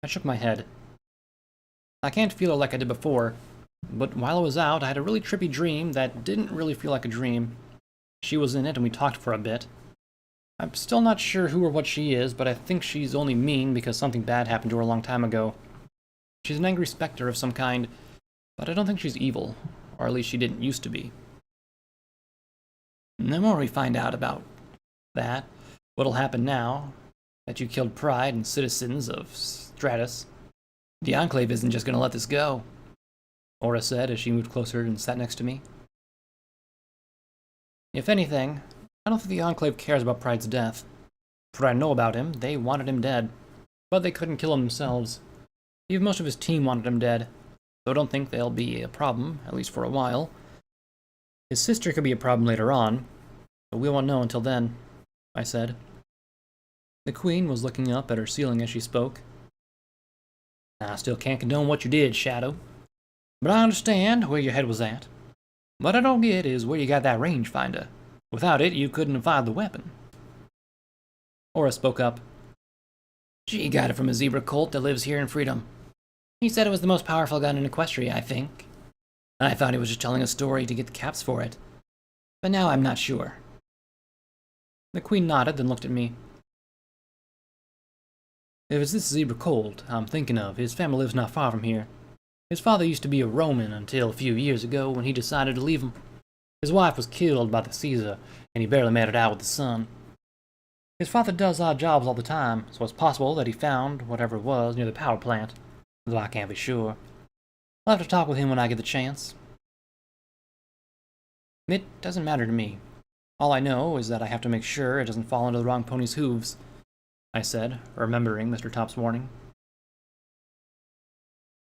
I shook my head. I can't feel her like I did before, but while I was out, I had a really trippy dream that didn't really feel like a dream. She was in it and we talked for a bit. I'm still not sure who or what she is, but I think she's only mean because something bad happened to her a long time ago. She's an angry specter of some kind, but I don't think she's evil, or at least she didn't used to be. The more we find out about that, What'll happen now that you killed Pride and citizens of Stardust? the Enclave isn't just going to let this go. Aura said as she moved closer and sat next to me. If anything, I don't think the Enclave cares about Pride's death. For what I know about him, they wanted him dead, but they couldn't kill him themselves. Even most of his team wanted him dead, so I don't think they'll be a problem, at least for a while. His sister could be a problem later on, but we won't know until then, I said. The Queen was looking up at her ceiling as she spoke. I still can't condone what you did, Shadow, but I understand where your head was at. What I don't get is where you got that rangefinder. Without it, you couldn't have fired the weapon. Aura spoke up. She got it from a zebra colt that lives here in Freedom. He said it was the most powerful gun in Equestria, I think. I thought he was just telling a story to get the caps for it. But now I'm not sure. The Queen nodded, then looked at me. If it's this zebra colt I'm thinking of, his family lives not far from here. His father used to be a Roman until a few years ago when he decided to leave him. His wife was killed by the Caesar, and he barely made it out with the son. His father does odd jobs all the time, so it's possible that he found whatever it was near the power plant, though I can't be sure. I'll have to talk with him when I get the chance. It doesn't matter to me. All I know is that I have to make sure it doesn't fall into the wrong pony's hooves, I said, remembering Mr. Top's warning.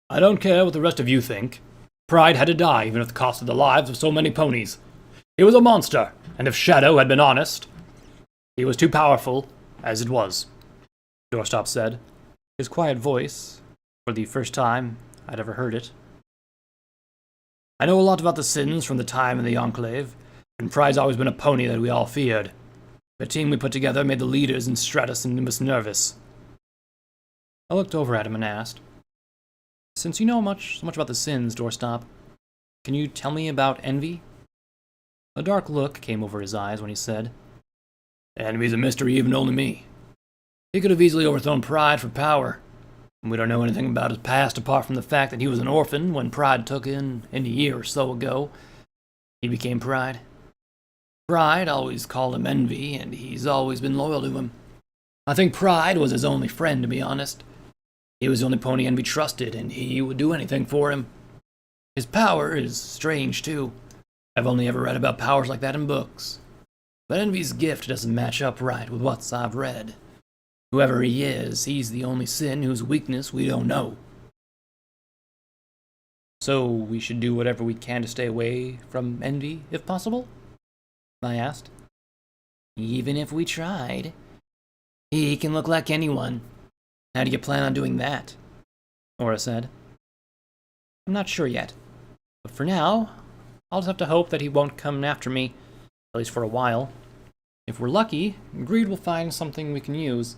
I don't care what the rest of you think. Pride had to die even at the cost of the lives of so many ponies. He was a monster, and if Shadow had been honest, he was too powerful as it was, Doorstop said, his quiet voice, for the first time I'd ever heard it. I know a lot about the sins from the time in the Enclave, and Pride's always been a pony that we all feared. The team we put together made the leaders in Stardust and Nimbus nervous. I looked over at him and asked, Since you know so much about the sins, Doorstop, can you tell me about envy? A dark look came over his eyes when he said, Envy's a mystery even to me. He could have easily overthrown Pride for power. We don't know anything about his past apart from the fact that he was an orphan when Pride took in a year or so ago. He became Pride. Pride always called him Envy, and he's always been loyal to him. I think Pride was his only friend, to be honest. He was the only pony Envy trusted, and he would do anything for him. His power is strange, too. I've only ever read about powers like that in books. But Envy's gift doesn't match up right with what I've read. Whoever he is, he's the only sin whose weakness we don't know. So we should do whatever we can to stay away from envy, if possible? I asked. Even if we tried. He can look like anyone. How do you plan on doing that? Aura said. I'm not sure yet. But for now, I'll just have to hope that he won't come after me, at least for a while. If we're lucky, Greed will find something we can use.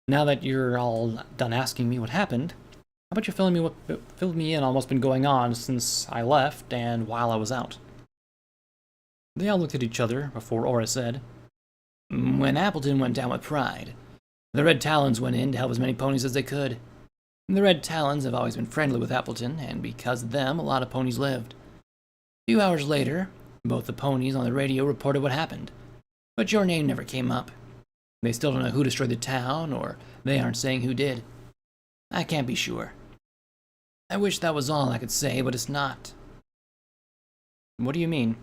Now that you're all done asking me what happened, how about you fill me in on what's been going on since I left and while I was out? They all looked at each other before Aura said, When Appleton went down with Pride, the Red Talons went in to help as many ponies as they could. The Red Talons have always been friendly with Appleton, and because of them, a lot of ponies lived. A few hours later, both the ponies on the radio reported what happened, but your name never came up. They still don't know who destroyed the town, or they aren't saying who did. I can't be sure. I wish that was all I could say, but it's not. What do you mean?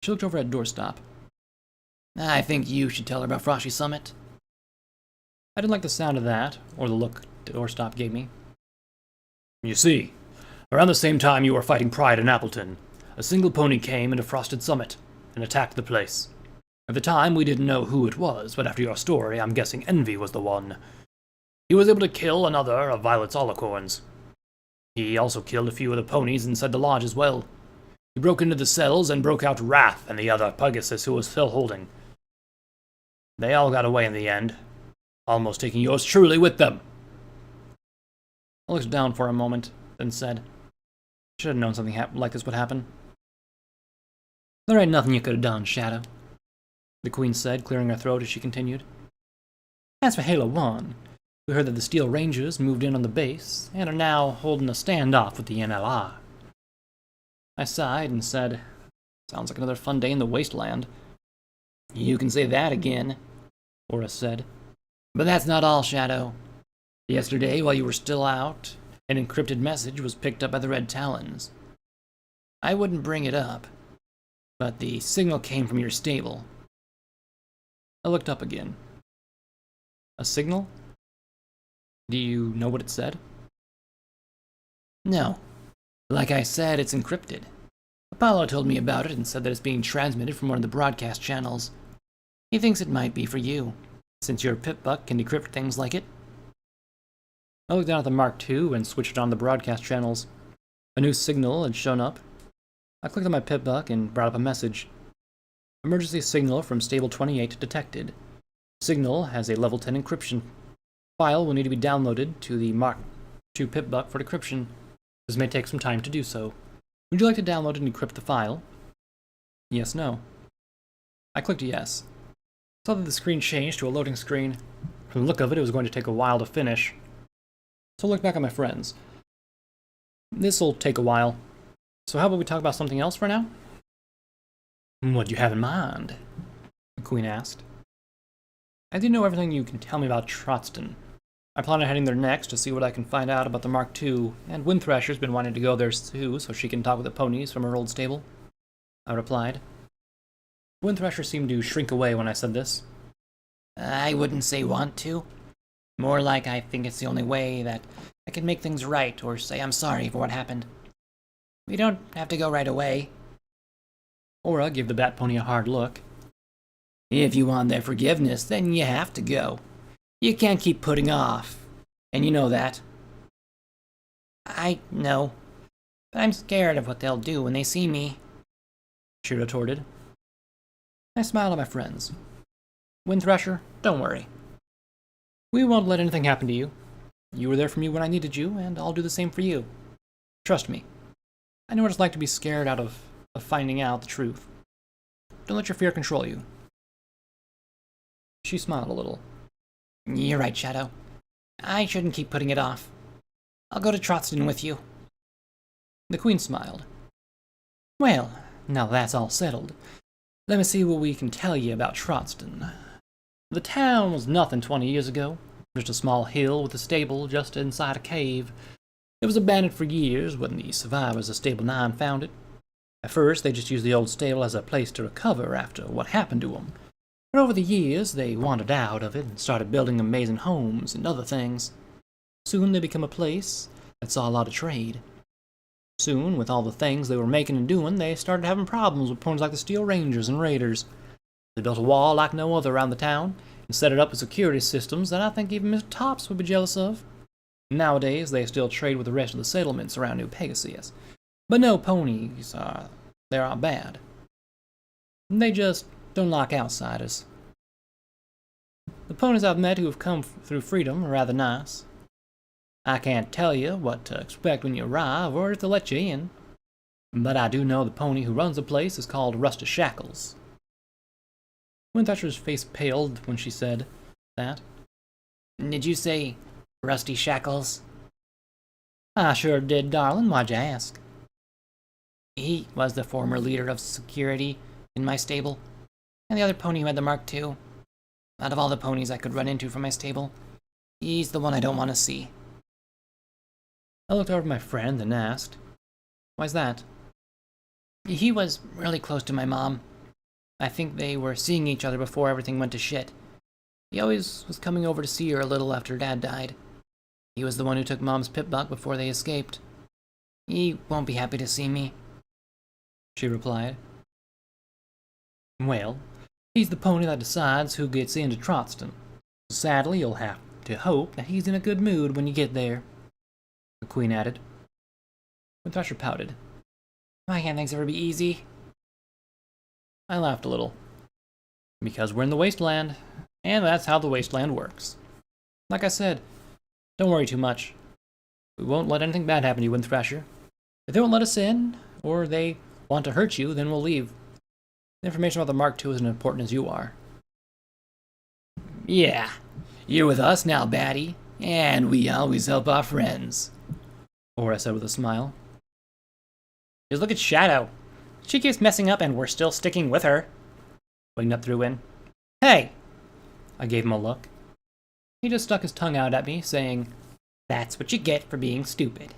She looked over at Doorstop. I think you should tell her about Frosty Summit. I didn't like the sound of that, or the look Doorstop gave me. You see, around the same time you were fighting Pride in Appleton, a single pony came into Frosted Summit and attacked the place. At the time, we didn't know who it was, but after your story, I'm guessing Envy was the one. He was able to kill another of Violet's alicorns. He also killed a few of the ponies inside the lodge as well. He broke into the cells and broke out Wrath and the other Pegasus who was still holding. They all got away in the end, almost taking yours truly with them. I looked down for a moment, then said, should have known something like this would happen. There ain't nothing you could have done, Shadow, the Queen said, clearing her throat as she continued. As for Halo 1, we heard that the Steel Rangers moved in on the base and are now holding a standoff with the NLR. I sighed and said, sounds like another fun day in the wasteland. You can say that again, Aura said. But that's not all, Shadow. Yesterday, while you were still out, an encrypted message was picked up by the Red Talons. I wouldn't bring it up, but the signal came from your stable. I looked up again. A signal? Do you know what it said? No. Like I said, it's encrypted. Apollo told me about it and said that it's being transmitted from one of the broadcast channels. He thinks it might be for you, since your Pip-Buck can decrypt things like it. I looked down at the Mark II and switched on the broadcast channels. A new signal had shown up. I clicked on my Pip-Buck and brought up a message. Emergency signal from Stable 28 detected. Signal has a level 10 encryption. File will need to be downloaded to the Mark II Pip-Buck for decryption. This may take some time to do so. Would you like to download and decrypt the file? Yes, no. I clicked yes. Saw that the screen changed to a loading screen. From the look of it, it was going to take a while to finish. So I looked back at my friends. This'll take a while. So how about we talk about something else for now? What do you have in mind? The Queen asked. I do know everything you can tell me about Trotston. I plan on heading there next to see what I can find out about the Mark II, and Windthrasher's been wanting to go there too so she can talk with the ponies from her old stable. I replied. Windthrasher seemed to shrink away when I said this. I wouldn't say want to. More like I think it's the only way that I can make things right or say I'm sorry for what happened. We don't have to go right away. Aura gave the Bat Pony a hard look. If you want their forgiveness, then you have to go. You can't keep putting off, and you know that. I know, but I'm scared of what they'll do when they see me, she retorted. I smiled at my friends. Windthrasher, don't worry. We won't let anything happen to you. You were there for me when I needed you, and I'll do the same for you. Trust me. I know what it's like to be scared out of finding out the truth. Don't let your fear control you. She smiled a little. You're right, Shadow. I shouldn't keep putting it off. I'll go to Trotston with you. The Queen smiled. Well, now that's all settled, let me see what we can tell you about Trotston. The town was nothing 20 years ago. Just a small hill with a stable just inside a cave. It was abandoned for years when the survivors of Stable 9 found it. At first, they just used the old stable as a place to recover after what happened to them. But over the years, they wandered out of it and started building amazing homes and other things. Soon they became a place that saw a lot of trade. Soon, with all the things they were making and doing, they started having problems with ponies like the Steel Rangers and Raiders. They built a wall like no other around the town and set it up with security systems that I think even Mr. Tops would be jealous of. Nowadays, they still trade with the rest of the settlements around New Pegasus. But no, ponies they aren't bad. They just don't like outsiders. The ponies I've met who have come through freedom are rather nice. I can't tell you what to expect when you arrive or if to let you in, but I do know the pony who runs the place is called Rusty Shackles. Windthrasher's face paled when she said that. Did you say Rusty Shackles? I sure did, darling. Why'd you ask? He was the former leader of security in my stable, and the other pony who had the Mark II. Out of all the ponies I could run into from my stable, he's the one I don't want to see. I looked over at my friend and asked, "Why's that?" He was really close to my mom. I think they were seeing each other before everything went to shit. He always was coming over to see her a little after Dad died. He was the one who took Mom's pit buck before they escaped. He won't be happy to see me, she replied. Well, he's the pony that decides who gets into Trotston. Sadly, you'll have to hope that he's in a good mood when you get there, the Queen added. Windthresher pouted. Why can't things ever be easy? I laughed a little. Because we're in the wasteland, and that's how the wasteland works. Like I said, don't worry too much. We won't let anything bad happen to you, Windthresher. If they won't let us in, or they want to hurt you, then we'll leave. The information about the Mark II isn't as important as you are. Yeah, you're with us now, Batty, and we always help our friends, Aura said with a smile. Just look at Shadow. She keeps messing up and we're still sticking with her. Wingnut threw in. Hey! I gave him a look. He just stuck his tongue out at me, saying, That's what you get for being stupid.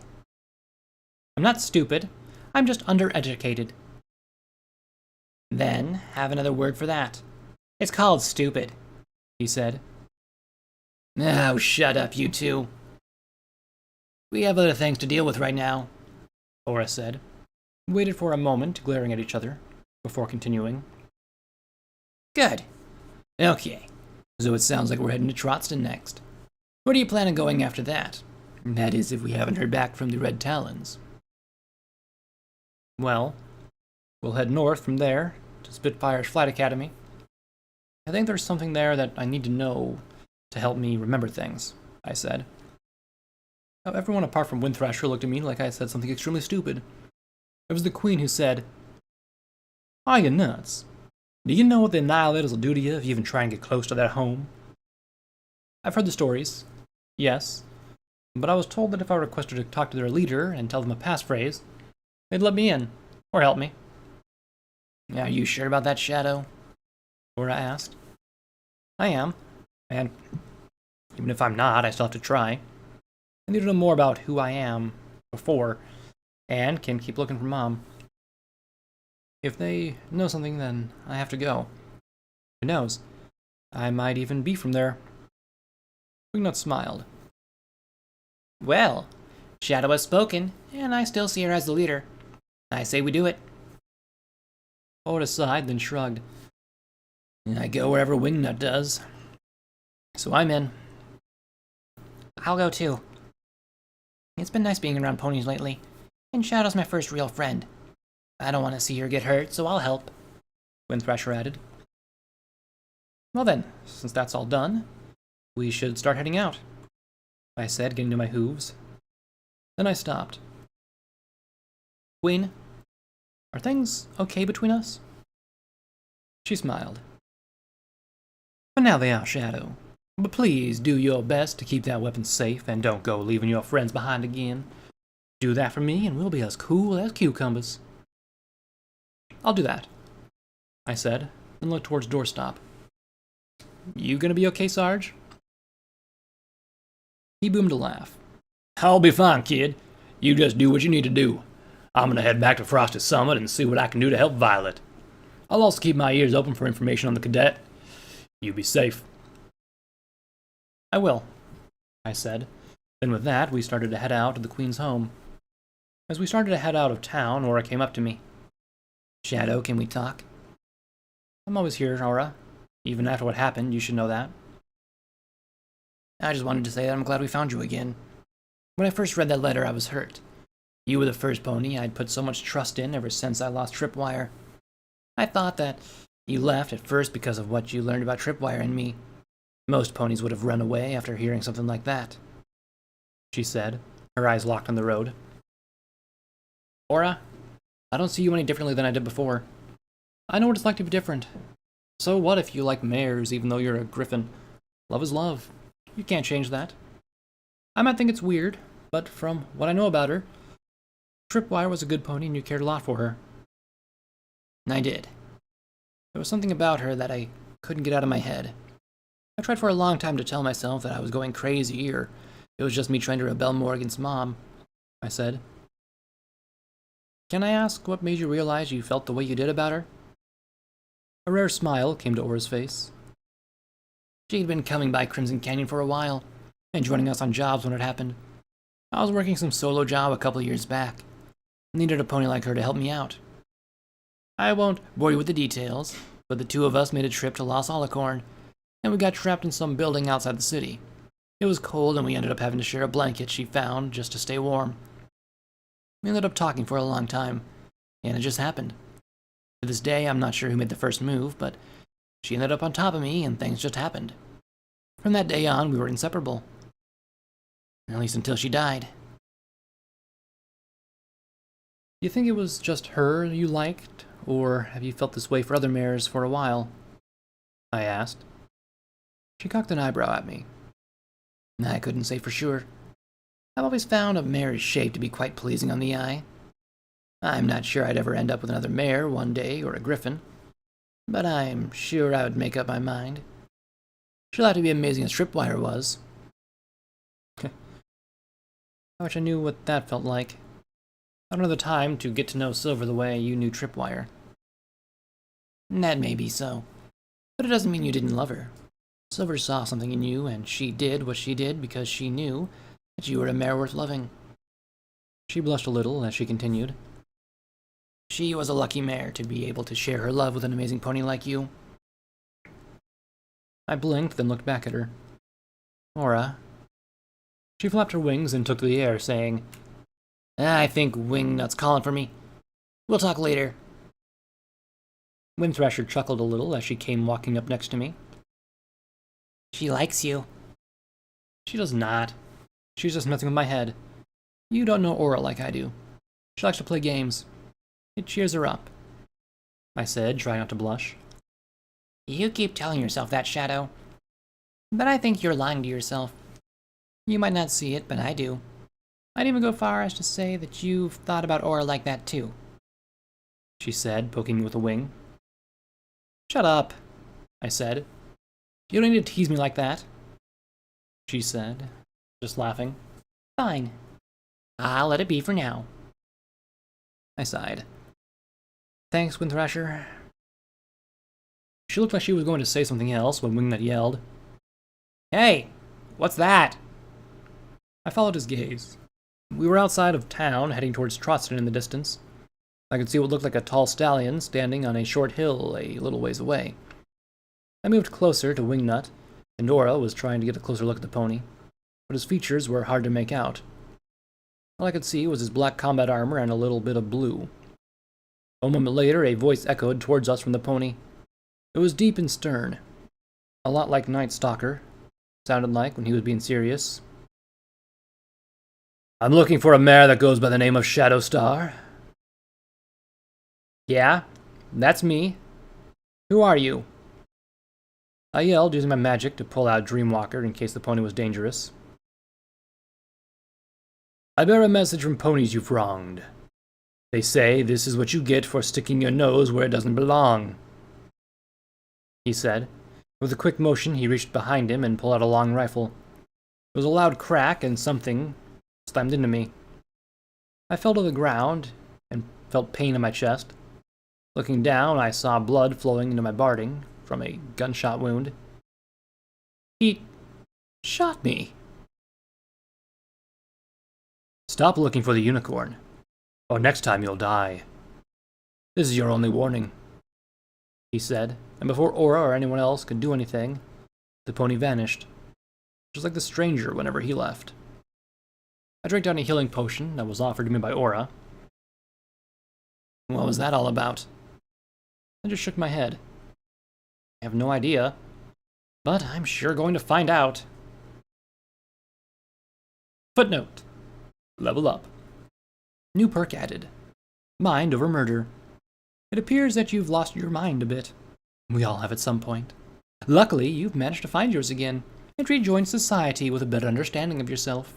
I'm not stupid. I'm just undereducated. Then, have another word for that. It's called stupid, he said. Oh, shut up, you two. We have other things to deal with right now, Aura said. We waited for a moment, glaring at each other, before continuing. Good. Okay, so it sounds like we're heading to Trotston next. Where do you plan on going after that? That is, if we haven't heard back from the Red Talons. Well, we'll head north from there to Spitfire's Flight Academy. I think there's something there that I need to know to help me remember things, I said. Everyone apart from Windthresher looked at me like I said something extremely stupid. It was the Queen who said, Are you nuts? Do you know what the Annihilators will do to you if you even try and get close to their home? I've heard the stories, yes, but I was told that if I requested to talk to their leader and tell them a passphrase, they'd let me in, or help me. Are you sure about that, Shadow? Aura asked. I am, and even if I'm not, I still have to try. I need to know more about who I am before, and can keep looking for Mom. If they know something, then I have to go. Who knows? I might even be from there. Wingnut smiled. Well, Shadow has spoken, and I still see her as the leader. I say we do it. Aura sighed, then shrugged. I go wherever Wingnut does. So I'm in. I'll go too. It's been nice being around ponies lately, and Shadow's my first real friend. I don't want to see her get hurt, so I'll help, Windthresher added. Well then, since that's all done, we should start heading out, I said, getting to my hooves. Then I stopped. Queen, are things okay between us? She smiled. For now they are, Shadow. But please do your best to keep that weapon safe and don't go leaving your friends behind again. Do that for me and we'll be as cool as cucumbers. I'll do that, I said, and looked towards doorstop. You gonna be okay, Sarge? He boomed a laugh. I'll be fine, kid. You just do what you need to do. I'm gonna head back to Frosty Summit and see what I can do to help Violet. I'll also keep my ears open for information on the cadet. You be safe. I will, I said. Then with that, we started to head out to the Queen's home. As we started to head out of town, Aura came up to me. Shadow, can we talk? I'm always here, Aura. Even after what happened, you should know that. I just wanted to say that I'm glad we found you again. When I first read that letter, I was hurt. You were the first pony I'd put so much trust in ever since I lost Tripwire. I thought that you left at first because of what you learned about Tripwire and me. Most ponies would have run away after hearing something like that, she said, her eyes locked on the road. Aura, I don't see you any differently than I did before. I know what it's like to be different. So what if you like mares even though you're a griffin? Love is love. You can't change that. I might think it's weird, but from what I know about her, Tripwire was a good pony and you cared a lot for her. I did. There was something about her that I couldn't get out of my head. I tried for a long time to tell myself that I was going crazy, or it was just me trying to rebel more against Mom, I said. Can I ask what made you realize you felt the way you did about her? A rare smile came to Aura's face. She'd been coming by Crimson Canyon for a while, and joining us on jobs when it happened. I was working some solo job a couple of years back. Needed a pony like her to help me out. I won't bore you with the details, but the two of us made a trip to Los Alicorn, and we got trapped in some building outside the city. It was cold, and we ended up having to share a blanket she found just to stay warm. We ended up talking for a long time, and it just happened. To this day, I'm not sure who made the first move, but she ended up on top of me, and things just happened. From that day on, we were inseparable. At least until she died. You think it was just her you liked, or have you felt this way for other mares for a while? I asked. She cocked an eyebrow at me. I couldn't say for sure. I've always found a mare's shape to be quite pleasing on the eye. I'm not sure I'd ever end up with another mare one day, or a griffin, but I'm sure I would make up my mind. She'll have to be amazing as Tripwire was. I wish I knew what that felt like. I don't have the time to get to know Silver the way you knew Tripwire. That may be so, but it doesn't mean you didn't love her. Silver saw something in you, and she did what she did because she knew that you were a mare worth loving. She blushed a little as she continued. She was a lucky mare to be able to share her love with an amazing pony like you. I blinked, then looked back at her. Aura. She flapped her wings and took to the air, saying, I think Wingnut's calling for me. We'll talk later. Wind Thrasher chuckled a little as she came walking up next to me. She likes you. She does not. She's just messing with my head. You don't know Aura like I do. She likes to play games. It cheers her up, I said, trying not to blush. You keep telling yourself that, Shadow. But I think you're lying to yourself. You might not see it, but I do. I'd even go far as to say that you've thought about Aura like that too, she said, poking me with a wing. Shut up, I said. You don't need to tease me like that, she said, just laughing. Fine. I'll let it be for now, I sighed. Thanks, Wind Thrasher. She looked like she was going to say something else when Wingnut yelled. Hey, what's that? I followed his gaze. We were outside of town, heading towards Trotson in the distance. I could see what looked like a tall stallion standing on a short hill a little ways away. I moved closer to Wingnut, and Aura was trying to get a closer look at the pony, but his features were hard to make out. All I could see was his black combat armor and a little bit of blue. A moment later, a voice echoed towards us from the pony. It was deep and stern. A lot like Night Stalker, sounded like when he was being serious. I'm looking for a mare that goes by the name of Shadow Star. Yeah, that's me. Who are you? I yelled, using my magic to pull out Dreamwalker in case the pony was dangerous. I bear a message from ponies you've wronged. They say this is what you get for sticking your nose where it doesn't belong, he said. With a quick motion, he reached behind him and pulled out a long rifle. There was a loud crack, and something slammed into me. I fell to the ground and felt pain in my chest. Looking down, I saw blood flowing into my barding from a gunshot wound. He shot me. Stop looking for the unicorn, or next time you'll die. This is your only warning, he said, and before Aura or anyone else could do anything, the pony vanished, just like the stranger whenever he left. I drank down a healing potion that was offered to me by Aura. What was that all about? I just shook my head. I have no idea, but I'm sure going to find out. Footnote. Level up. New perk added. Mind over murder. It appears that you've lost your mind a bit. We all have at some point. Luckily, you've managed to find yours again and rejoin society with a better understanding of yourself.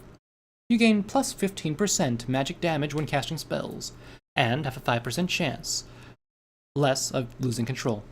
You gain plus 15% magic damage when casting spells, and have a 5% chance less of losing control.